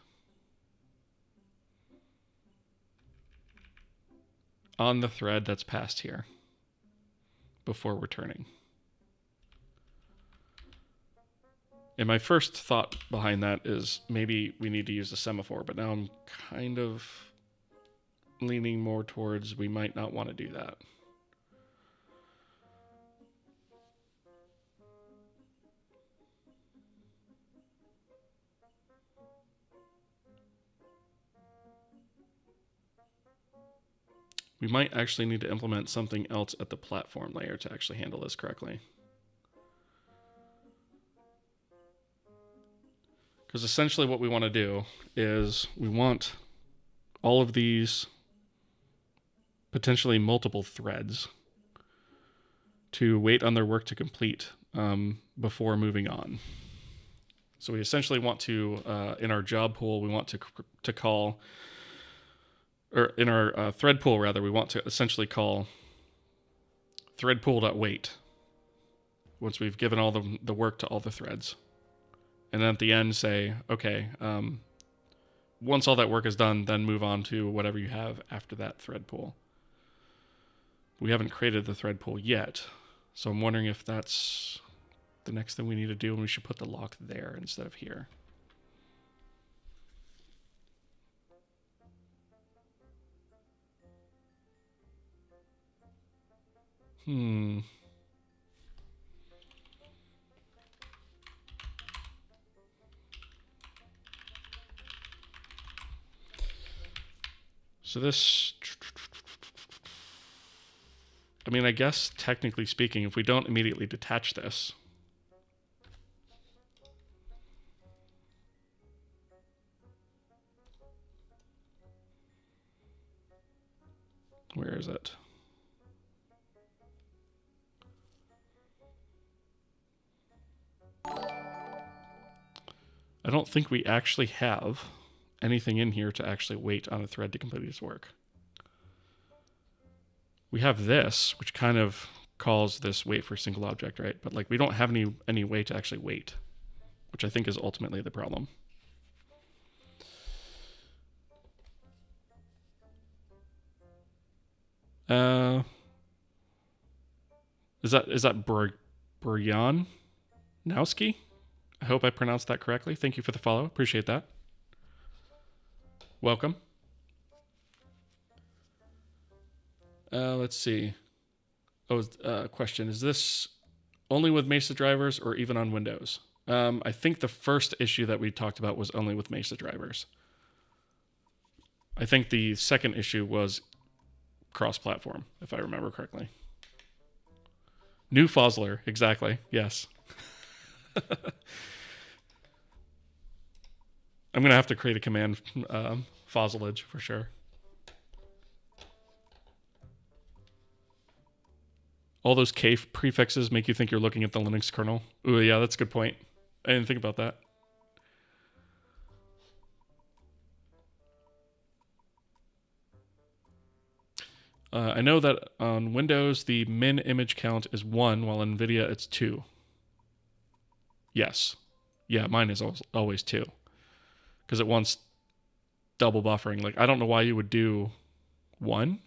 on the thread that's passed here before returning. And my first thought behind that is maybe we need to use a semaphore, but now I'm kind of leaning more towards we might not want to do that. We might actually need to implement something else at the platform layer to actually handle this correctly. Because essentially what we want to do is we want all of these potentially multiple threads to wait on their work to complete before moving on. So we essentially want to, in our job pool, we want to call, or in our thread pool rather, we want to essentially call threadpool.wait once we've given all the work to all the threads. And then at the end say, okay, once all that work is done, then move on to whatever you have after that thread pool. We haven't created the thread pool yet, so I'm wondering if that's the next thing we need to do, and we should put the lock there instead of here. So this, I mean, I guess technically speaking, if we don't immediately detach this, where is it? I don't think we actually have anything in here to actually wait on a thread to complete its work. We have this, which kind of calls this wait for single object, right? But like we don't have any way to actually wait, which I think is ultimately the problem. Is that Buryan Nowski? I hope I pronounced that correctly. Thank you for the follow. Appreciate that. Welcome. Let's see. Question. Is this only with Mesa drivers or even on Windows? I think the first issue that we talked about was only with Mesa drivers. I think the second issue was cross-platform, if I remember correctly. New Fosler, exactly. Yes. I'm going to have to create a command fossilage for sure. All those K prefixes make you think you're looking at the Linux kernel. Ooh, yeah, that's a good point. I didn't think about that. I know that on Windows, the min image count is 1, while on NVIDIA, it's 2. Yes. Yeah, mine is always 2. Because it wants double buffering. Like, I don't know why you would do 1.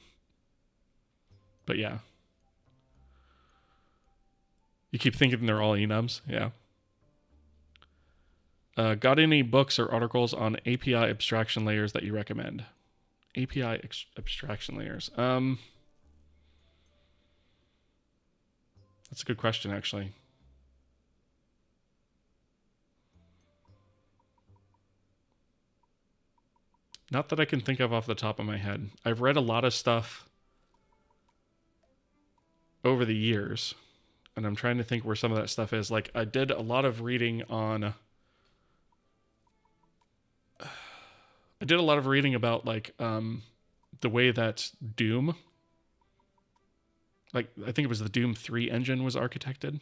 But yeah. You keep thinking they're all enums. Yeah. Got any books or articles on API abstraction layers that you recommend? API abstraction layers. That's a good question, actually. Not that I can think of off the top of my head. I've read a lot of stuff over the years, and I'm trying to think where some of that stuff is. Like, I did a lot of reading on... I did a lot of reading about, like, the way that Doom... Like, I think it was the Doom 3 engine was architected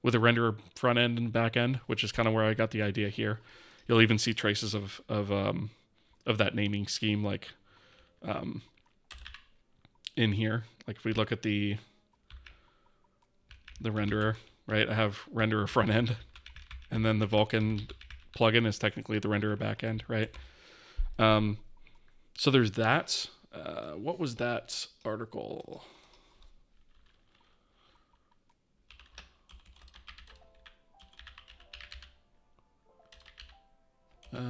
with a renderer front end and back end, which is kind of where I got the idea here. You'll even see traces of that naming scheme, like, in here. Like, if we look at the renderer, right? I have renderer front end, and then the Vulkan plugin is technically the renderer back end, right? So there's that. What was that article? Let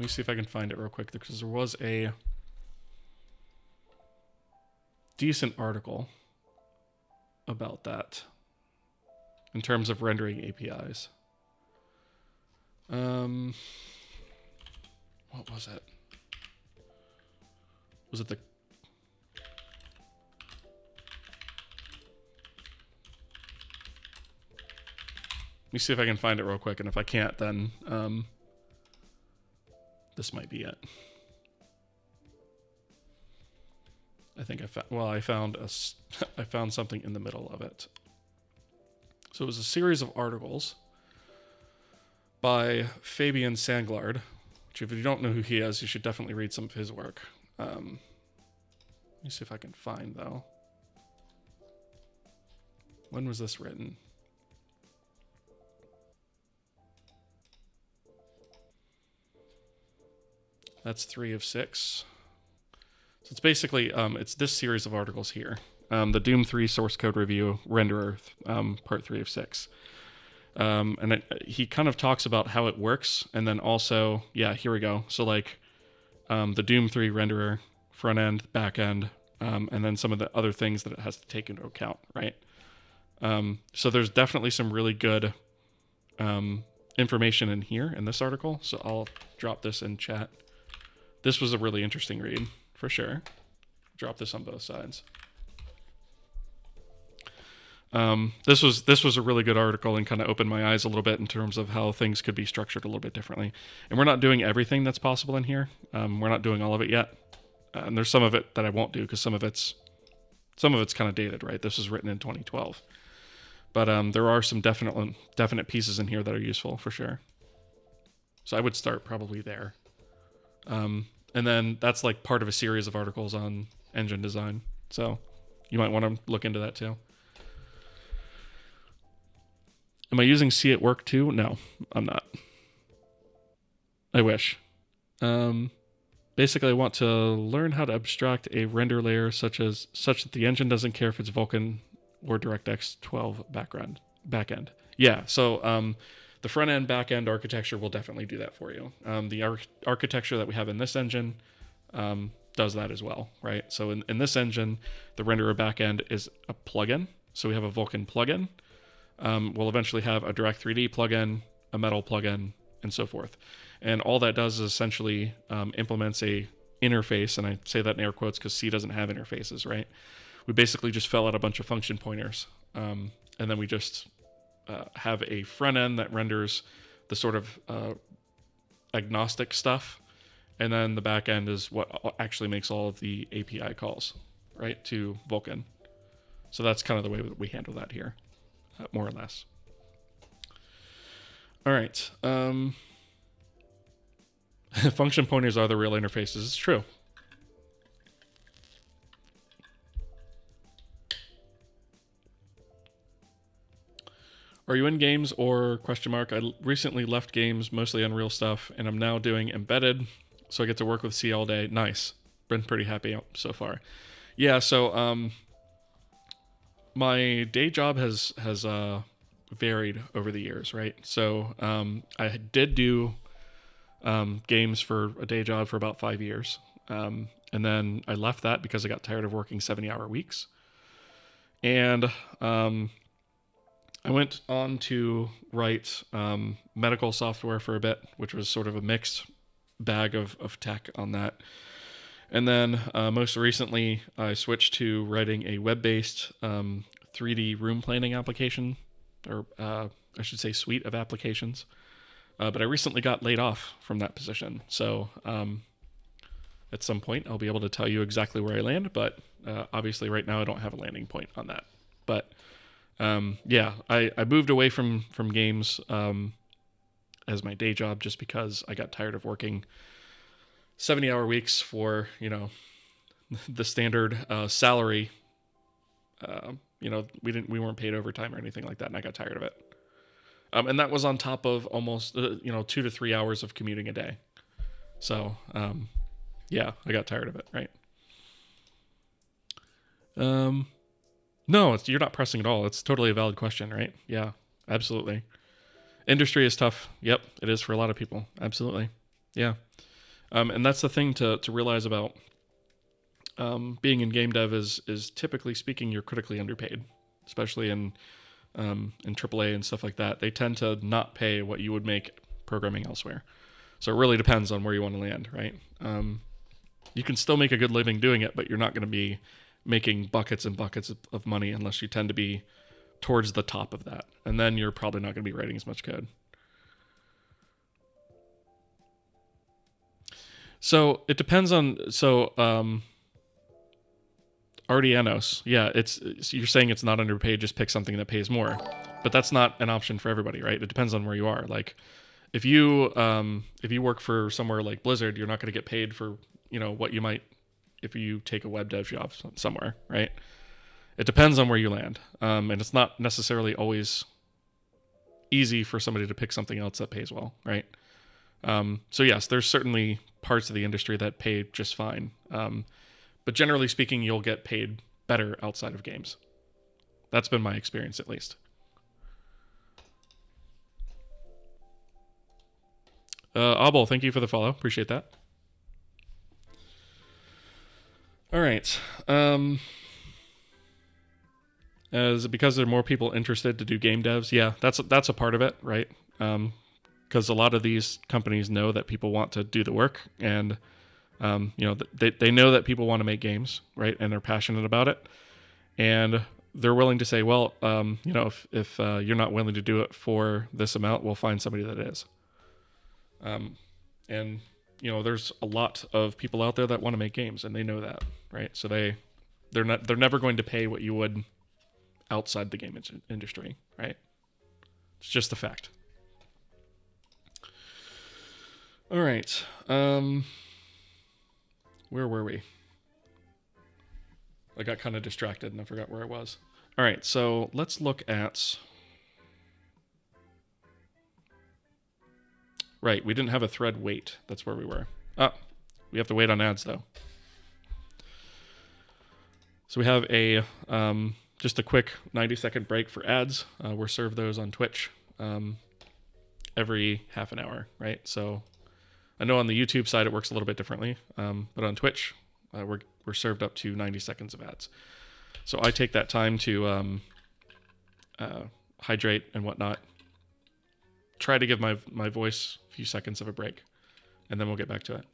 me see if I can find it real quick, because there was a decent article about that in terms of rendering APIs. What was it? Was it the... Let me see if I can find it real quick, and if I can't, then this might be it. I think I found something in the middle of it. So it was a series of articles by Fabian Sanglard, which if you don't know who he is, you should definitely read some of his work. Let me see if I can find, though. When was this written? That's 3 of 6. So it's basically, it's this series of articles here. The Doom 3 source code review, renderer, part 3 of 6. And he kind of talks about how it works. And then also, yeah, here we go. So like the Doom 3 renderer, front end, back end, and then some of the other things that it has to take into account, right? So there's definitely some really good information in here in this article. So I'll drop this in chat. This was a really interesting read, for sure. Drop this on both sides. This was a really good article and kind of opened my eyes a little bit in terms of how things could be structured a little bit differently. And we're not doing everything that's possible in here. We're not doing all of it yet. And there's some of it that I won't do because some of it's kind of dated, right? This was written in 2012. But there are some definite pieces in here that are useful for sure. So I would start probably there. And then that's like part of a series of articles on engine design. So you might want to look into that too. Am I using C at work too? No, I'm not. I wish. Basically, I want to learn how to abstract a render layer such that the engine doesn't care if it's Vulkan or DirectX 12 backend. Yeah, so the front end back end architecture will definitely do that for you. The architecture that we have in this engine does that as well, right? So in this engine, the renderer backend is a plugin. So we have a Vulkan plugin. We'll eventually have a Direct 3D plugin, a Metal plugin, and so forth. And all that does is essentially implements a interface, and I say that in air quotes because C doesn't have interfaces, right? We basically just fill out a bunch of function pointers, and then we just have a front end that renders the sort of agnostic stuff, and then the back end is what actually makes all of the API calls, right, to Vulkan. So that's kind of the way that we handle that here, more or less. All right. Function pointers are the real interfaces. It's true. Are you in games or question mark? I recently left games, mostly Unreal stuff, and I'm now doing embedded, so I get to work with C all day. Nice. Been pretty happy so far. Yeah, so my day job has varied over the years, right? So I did do games for a day job for about 5 years. And then I left that because I got tired of working 70-hour weeks. And I went on to write medical software for a bit, which was sort of a mixed bag of tech on that. And then most recently, I switched to writing a web-based 3D room planning application, or I should say suite of applications. But I recently got laid off from that position. So at some point, I'll be able to tell you exactly where I land. But obviously right now, I don't have a landing point on that. But yeah, I moved away from games as my day job just because I got tired of working 70-hour weeks for, the standard salary. We weren't paid overtime or anything like that, and I got tired of it. And that was on top of almost 2 to 3 hours of commuting a day. So yeah, I got tired of it, right? No, you're not pressing at all. It's totally a valid question, right? Yeah, absolutely. Industry is tough. Yep, it is for a lot of people. Absolutely. Yeah. And that's the thing to realize about being in game dev is typically speaking, you're critically underpaid, especially in AAA and stuff like that. They tend to not pay what you would make programming elsewhere. So it really depends on where you want to land, right? You can still make a good living doing it, but you're not going to be making buckets and buckets of money unless you tend to be towards the top of that. And then you're probably not going to be writing as much code. So it depends on, RDNOS, yeah, you're saying it's not underpaid, just pick something that pays more. But that's not an option for everybody, right? It depends on where you are. Like, if you work for somewhere like Blizzard, you're not going to get paid for, what you might if you take a web dev job somewhere, right? It depends on where you land. And it's not necessarily always easy for somebody to pick something else that pays well, right? So yes, there's certainly parts of the industry that pay just fine. But generally speaking, you'll get paid better outside of games. That's been my experience, at least. Abel, thank you for the follow. Appreciate that. All right. Because there are more people interested to do game devs, yeah, that's a part of it, right? Because a lot of these companies know that people want to do the work, and they know that people want to make games, right? And they're passionate about it, and they're willing to say, well, if you're not willing to do it for this amount, we'll find somebody that is. And there's a lot of people out there that want to make games, and they know that, right? So they're never going to pay what you would outside the game industry, right? It's just a fact. All right. Where were we? I got kind of distracted and I forgot where I was. All right, so let's look at... Right, we didn't have a thread wait. That's where we were. Ah, we have to wait on ads, though. So we have a just a quick 90-second break for ads. We're served those on Twitch every half an hour, right? So I know on the YouTube side it works a little bit differently, but on Twitch we're served up to 90 seconds of ads. So I take that time to hydrate and whatnot. Try to give my voice a few seconds of a break, and then we'll get back to it.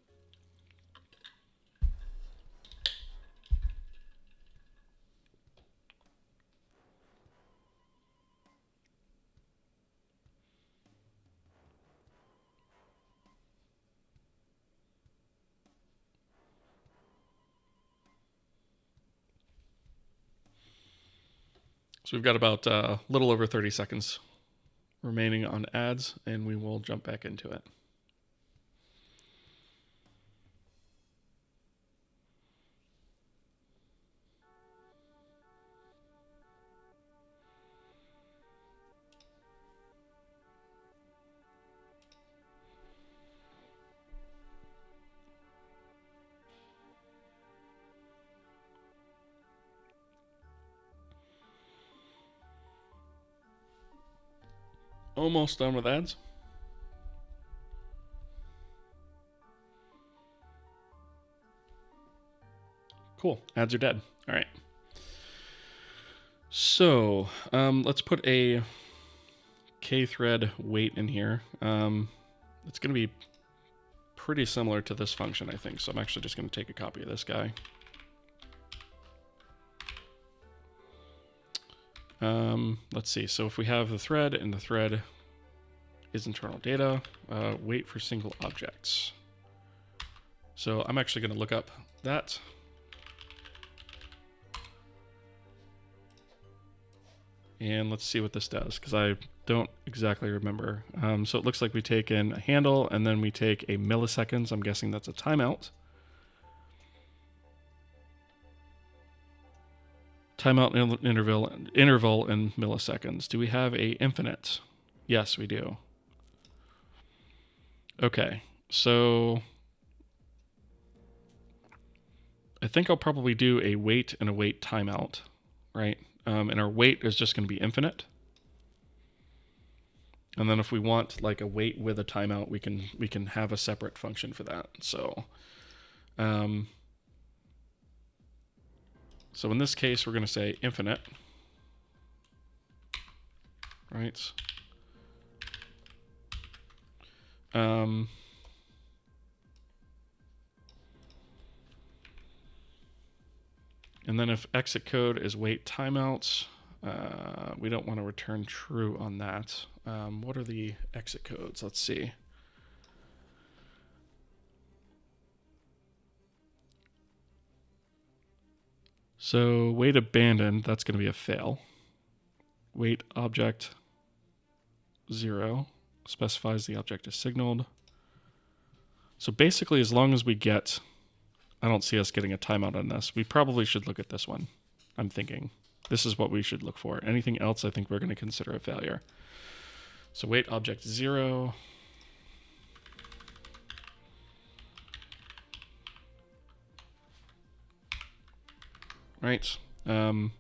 So we've got about a little over 30 seconds remaining on ads, and we will jump back into it. Almost done with ads. Cool. Ads are dead. All right. So let's put a k-thread wait in here. It's going to be pretty similar to this function, I think. So I'm actually just going to take a copy of this guy. Let's see. So if we have the thread and the thread is internal data, wait for single objects. So I'm actually going to look up that. And let's see what this does, because I don't exactly remember. So it looks like we take in a handle, and then we take a milliseconds. I'm guessing that's a timeout. Timeout interval in milliseconds. Do we have a infinite? Yes, we do. Okay, so I think I'll probably do a wait and a wait timeout, right? And our wait is just going to be infinite. And then if we want like a wait with a timeout, we can have a separate function for that. So, so in this case, we're going to say infinite, right? And then if exit code is wait timeouts, we don't want to return true on that. What are the exit codes? Let's see. So wait abandoned, that's going to be a fail. Wait object 0 specifies the object is signaled. So basically, as long as we get, I don't see us getting a timeout on this. We probably should look at this one. I'm thinking this is what we should look for. Anything else, I think we're going to consider a failure. So wait object 0. Right. And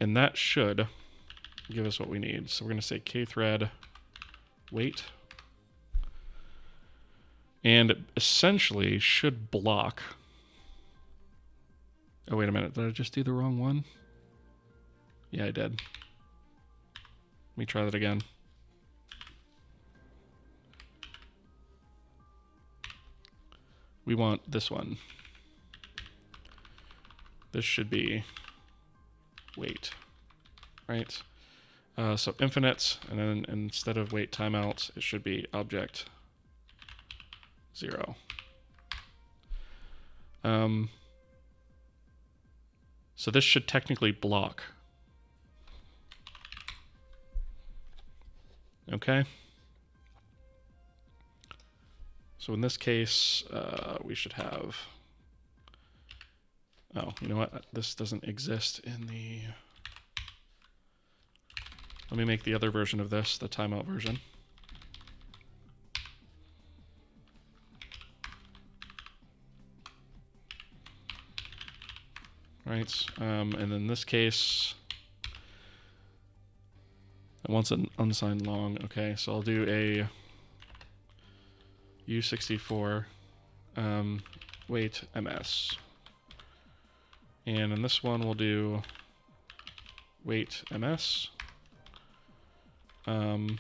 that should give us what we need. So we're going to say kthread wait. And it essentially should block. Oh, wait a minute. Did I just do the wrong one? Yeah, I did. Let me try that again. We want this one. This should be wait, right? So infinite, and then instead of wait timeout, it should be object 0. So this should technically block. Okay. So in this case, we should have, oh, you know what? This doesn't exist in the, let me make the other version of this, the timeout version. Right, and in this case, it wants an unsigned long. Okay, so I'll do a U64 wait ms. And in this one, we'll do wait ms. And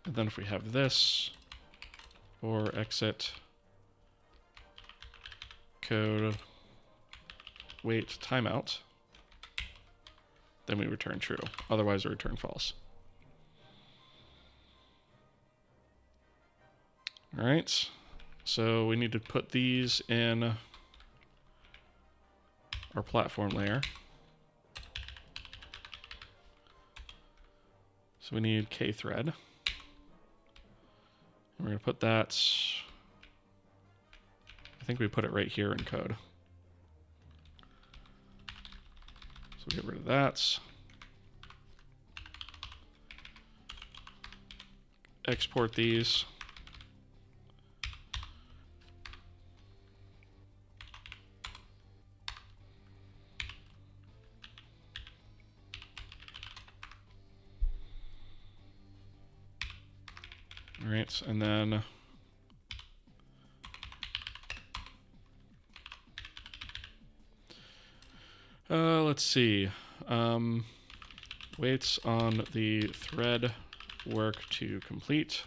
then if we have this, or exit code wait timeout, then we return true. Otherwise, we return false. All right, so we need to put these in our platform layer. So we need kthread. We're going to put that, I think we put it right here in code. So get rid of that. Export these. All right, and then let's see. Waits on the thread work to complete.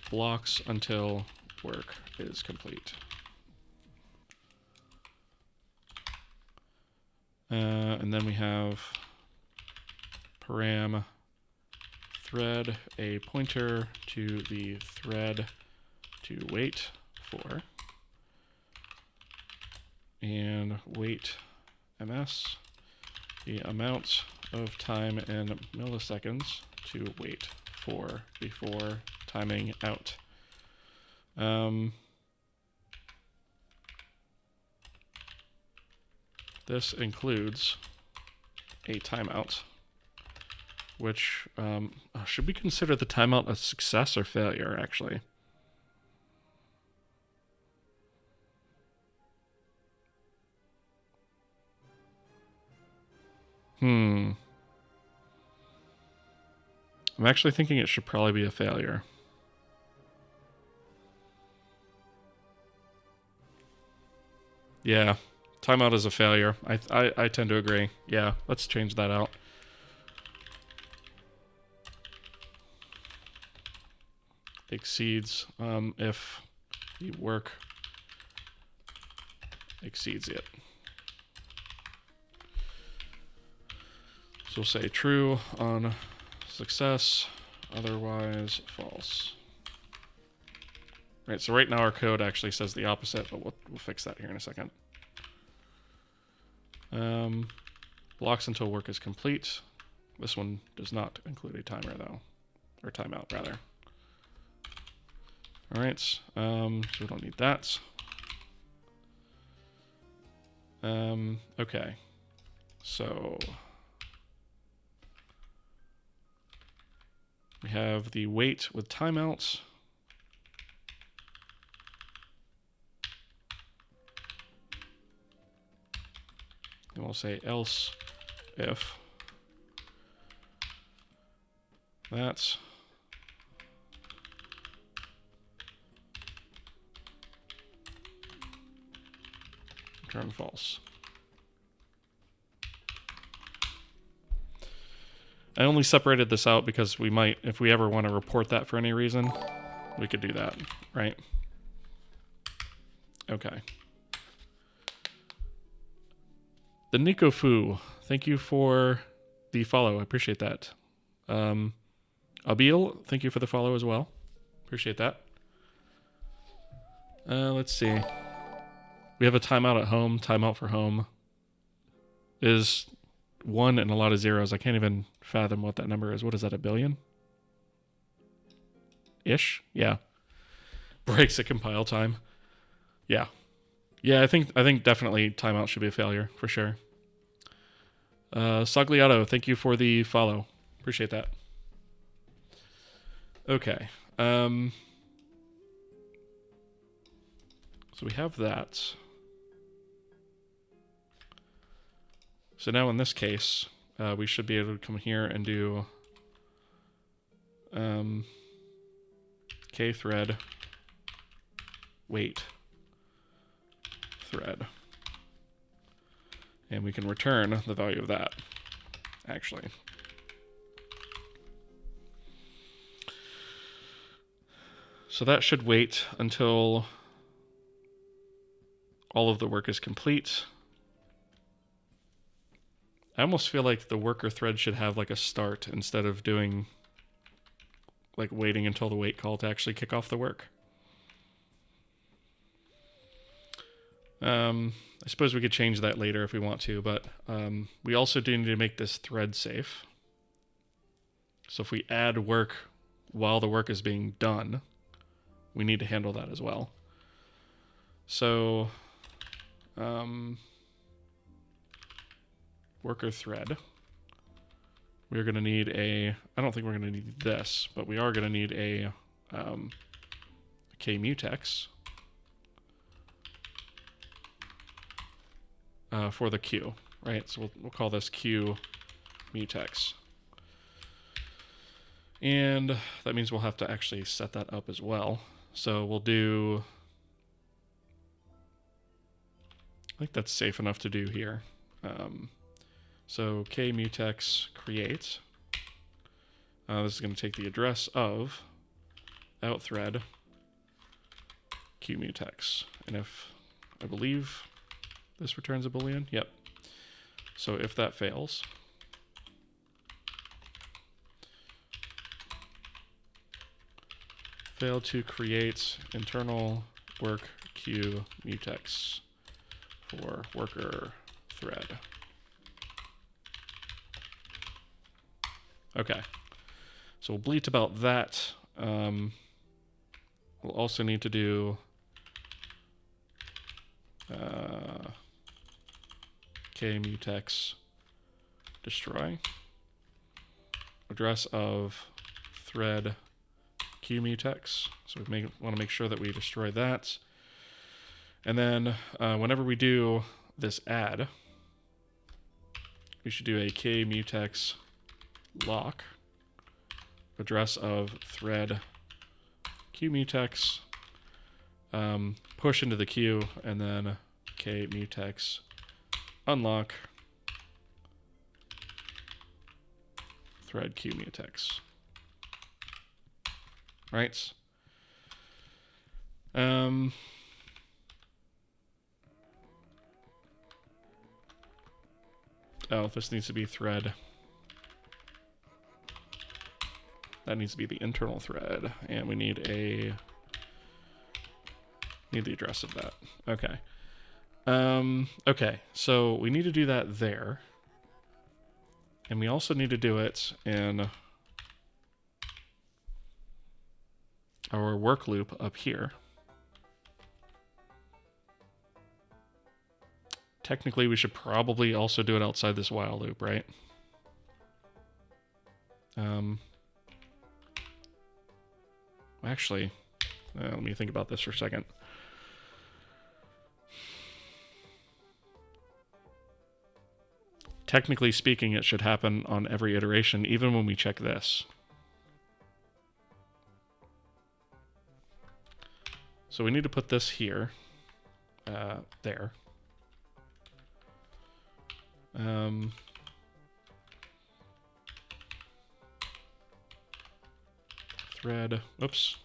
Blocks until work is complete. And then we have param thread a pointer to the thread to wait for, and wait ms the amount of time in milliseconds to wait for before timing out. This includes a timeout, which should we consider the timeout a success or failure, actually? I'm actually thinking it should probably be a failure. Yeah, timeout is a failure. I tend to agree. Yeah, let's change that out. Exceeds if the work exceeds it. So we'll say true on success, otherwise false. Right, so right now our code actually says the opposite, but we'll fix that here in a second. Blocks until work is complete. This one does not include a timer though, or timeout rather. All right, so we don't need that. Okay, so we have the wait with timeouts. And we'll say else if that's return false. I only separated this out because we might, if we ever want to report that for any reason, we could do that, right? Okay. The Nico Fu, thank you for the follow. I appreciate that. Abil, thank you for the follow as well. Appreciate that. Let's see. We have a timeout at home. Timeout for home is 1 and a lot of zeros. I can't even fathom what that number is. What is that, a billion? Ish? Yeah. Breaks at compile time. Yeah. Yeah, I think definitely timeout should be a failure, for sure. Sagliato, thank you for the follow. Appreciate that. Okay. So we have that. So now in this case, we should be able to come here and do kthread wait thread. And we can return the value of that, actually. So that should wait until all of the work is complete. I almost feel like the worker thread should have like a start instead of doing like waiting until the wait call to actually kick off the work. I suppose we could change that later if we want to, but we also do need to make this thread safe. So if we add work while the work is being done, we need to handle that as well. So worker thread. We're going to need a, I don't think we're going to need this, but we are going to need a kmutex for the queue, right? So we'll call this kmutex. And that means we'll have to actually set that up as well. So we'll do, I think that's safe enough to do here. So kmutex create. This is going to take the address of outthread kmutex. And if, I believe this returns a Boolean. Yep. So if that fails, fail to create internal work queue mutex for worker thread. Okay, so we'll bleat about that. We'll also need to do kmutex destroy address of thread kmutex. So we want to make sure that we destroy that. And then whenever we do this add, we should do a kmutex lock address of thread kmutex, push into the queue, and then kmutex unlock thread kmutex. Right? Oh, this needs to be thread. That needs to be the internal thread, and we need the address of that. Okay. Okay, so we need to do that there. And we also need to do it in our work loop up here. Technically, we should probably also do it outside this while loop, right? Actually, let me think about this for a second. Technically speaking, it should happen on every iteration, even when we check this. So we need to put this here, there. Thread, oops,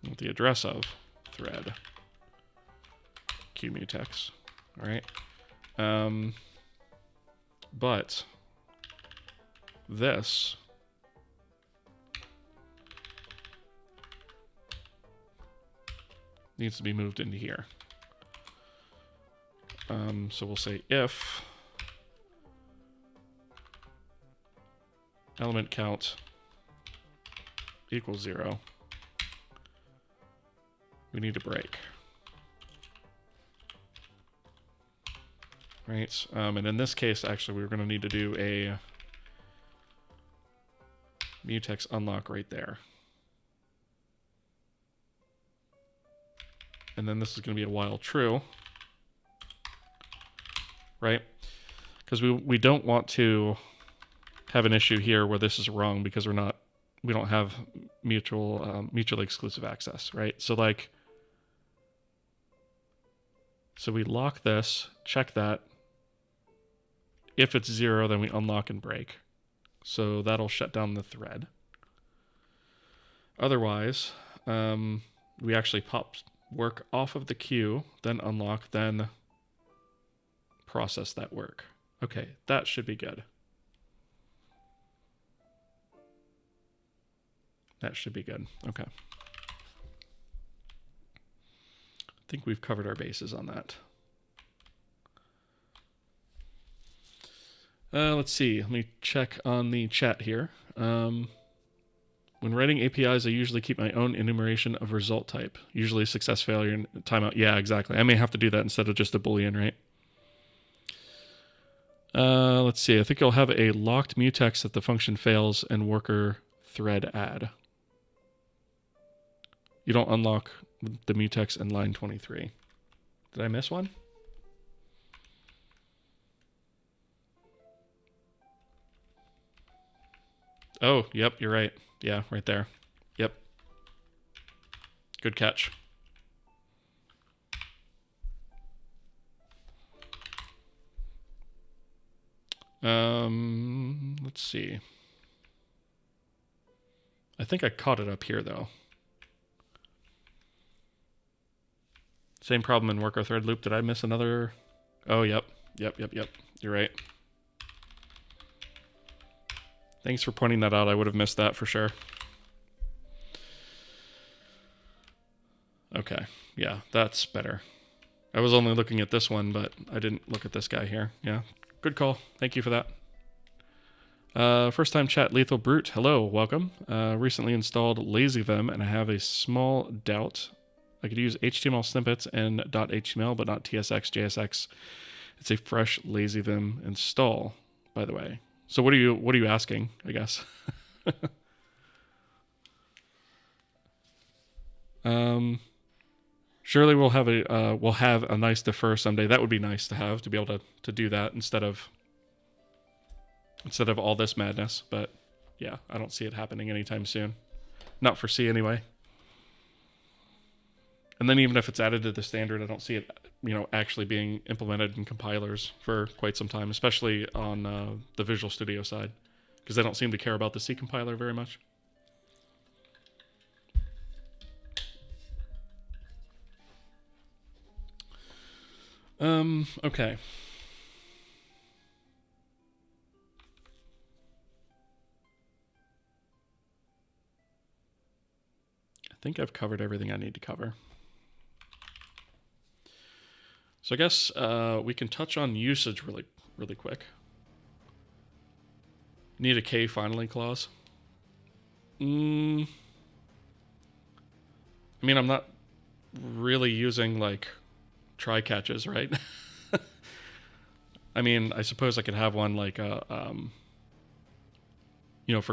with the address of thread kmutex, all right? But this needs to be moved into here. So we'll say if element count equals 0, we need to break. Right, and in this case, actually, we're going to need to do a mutex unlock right there. And then this is going to be a while true, right? Because we don't want to have an issue here where this is wrong because we don't have mutually exclusive access, right? So like, so we lock this, check that. If it's 0, then we unlock and break. So that'll shut down the thread. Otherwise, we actually pop work off of the queue, then unlock, then process that work. Okay, that should be good. That should be good. Okay. I think we've covered our bases on that. Let's see. Let me check on the chat here. When writing APIs, I usually keep my own enumeration of result type. Usually success, failure, and timeout. Yeah, exactly. I may have to do that instead of just a Boolean, right? Let's see. I think you'll have a locked mutex that the function fails and worker thread add. You don't unlock the mutex in line 23. Did I miss one? Oh, yep, you're right. Yeah, right there. Yep. Good catch. Let's see. I think I caught it up here, though. Same problem in worker thread loop. Did I miss another? Oh, yep. Yep. You're right. Thanks for pointing that out. I would have missed that for sure. Okay. Yeah, that's better. I was only looking at this one, but I didn't look at this guy here. Yeah. Good call. Thank you for that. First time chat, Lethal Brute. Hello, welcome. Recently installed LazyVim, and I have a small doubt. I could use HTML snippets and .html, but not TSX, JSX. It's a fresh LazyVim install, by the way. So what are you asking, I guess? Surely we'll have a nice defer someday. That would be nice to have, to be able to do that instead of all this madness. But yeah, I don't see it happening anytime soon. Not for C anyway. And then even if it's added to the standard, I don't see it, actually being implemented in compilers for quite some time, especially on the Visual Studio side, because they don't seem to care about the C compiler very much. Okay. I think I've covered everything I need to cover. So I guess we can touch on usage really quick. Need a K finally clause. I mean, I'm not really using like try catches, right? I mean, I suppose I could have one like for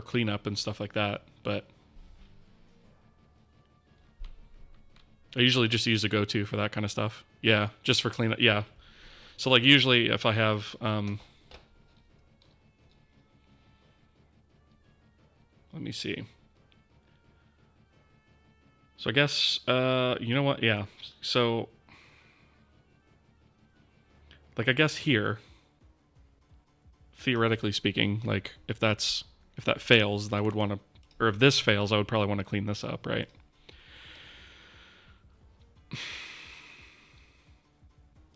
cleanup and stuff like that, but I usually just use a go-to for that kind of stuff. Yeah, just for cleanup. Yeah. So like usually if I have let me see. So I guess you know what? Yeah. So like I guess here, theoretically speaking, like if that fails, I would want to, or if this fails, I would probably want to clean this up, right?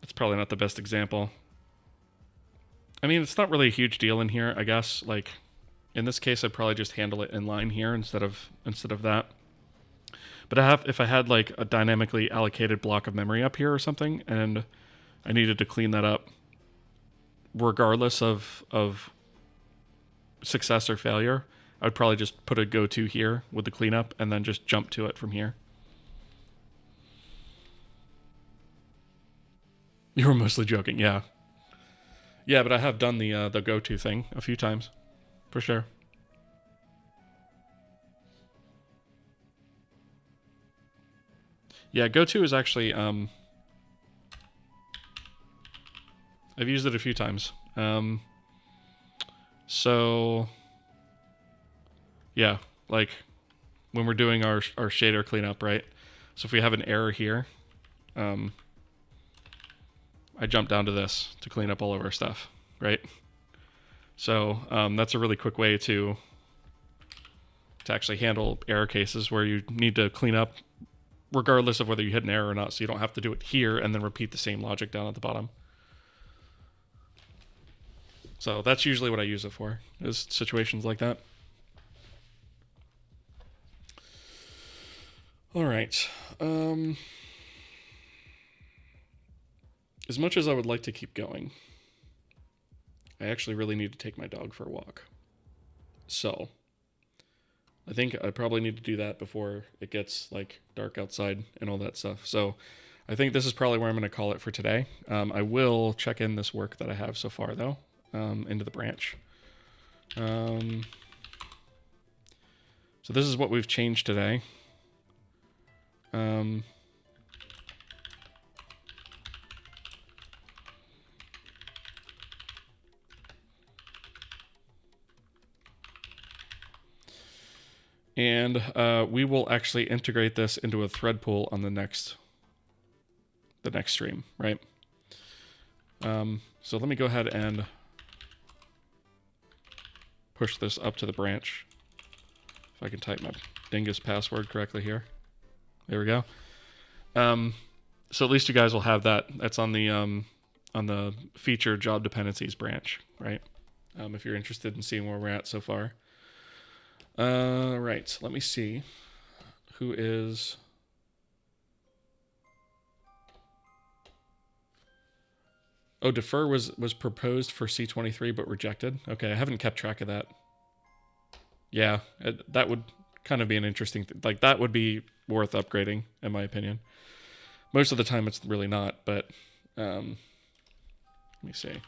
It's probably not the best example. I mean, it's not really a huge deal in here, I guess. Like in this case, I'd probably just handle it in line here instead of that. But if I had like a dynamically allocated block of memory up here or something, and I needed to clean that up, regardless of success or failure, I would probably just put a go to here with the cleanup and then just jump to it from here. You were mostly joking, yeah. Yeah, but I have done the go to thing a few times, for sure. Yeah, go to is actually I've used it a few times. So yeah, like when we're doing our shader cleanup, right? So if we have an error here, I jump down to this to clean up all of our stuff, right? So that's a really quick way to actually handle error cases where you need to clean up regardless of whether you hit an error or not, so you don't have to do it here and then repeat the same logic down at the bottom. So that's usually what I use it for, is situations like that. All right. As much as I would like to keep going, I actually really need to take my dog for a walk. So I think I probably need to do that before it gets like dark outside and all that stuff. So I think this is probably where I'm going to call it for today. I will check in this work that I have so far though, into the branch. So this is what we've changed today. And we will actually integrate this into a thread pool on the next stream, right? So let me go ahead and push this up to the branch. If I can type my dingus password correctly here. There we go. So at least you guys will have that. That's on the feature job dependencies branch, right? If you're interested in seeing where we're at so far. Right, let me see who is... Oh, defer was proposed for C23 but rejected. Okay, I haven't kept track of that. Yeah, that would kind of be an interesting thing. Like, that would be worth upgrading, in my opinion. Most of the time it's really not, but let me see.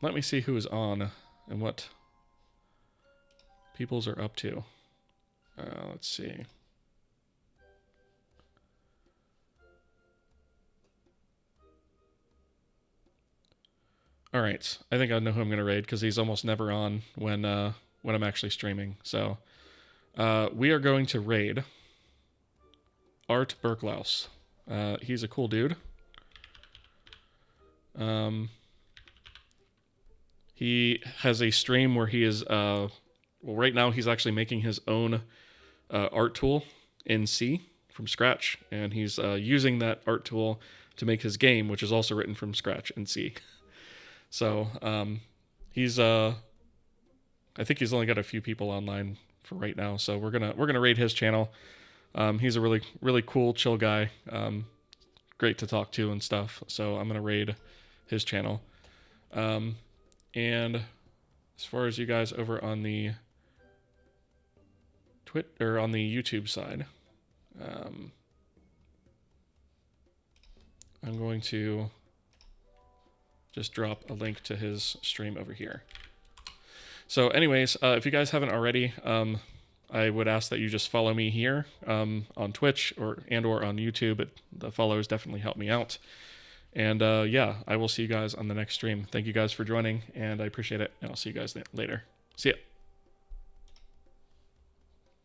Let me see who is on and what peoples are up to. Let's see. All right, I think I know who I'm going to raid because he's almost never on when I'm actually streaming. So we are going to raid Art Berklaus. He's a cool dude. He has a stream where he is, well, right now he's actually making his own art tool in C from scratch, and he's using that art tool to make his game, which is also written from scratch in C. So he's, I think he's only got a few people online for right now, so we're gonna raid his channel. He's a really cool, chill guy. Great to talk to and stuff. So I'm gonna raid his channel. And as far as you guys over on the on the YouTube side, I'm going to just drop a link to his stream over here. So anyways, if you guys haven't already, I would ask that you just follow me here on Twitch or on YouTube. The follows definitely help me out. And yeah, I will see you guys on the next stream. Thank you guys for joining, and I appreciate it. And I'll see you guys later. See ya.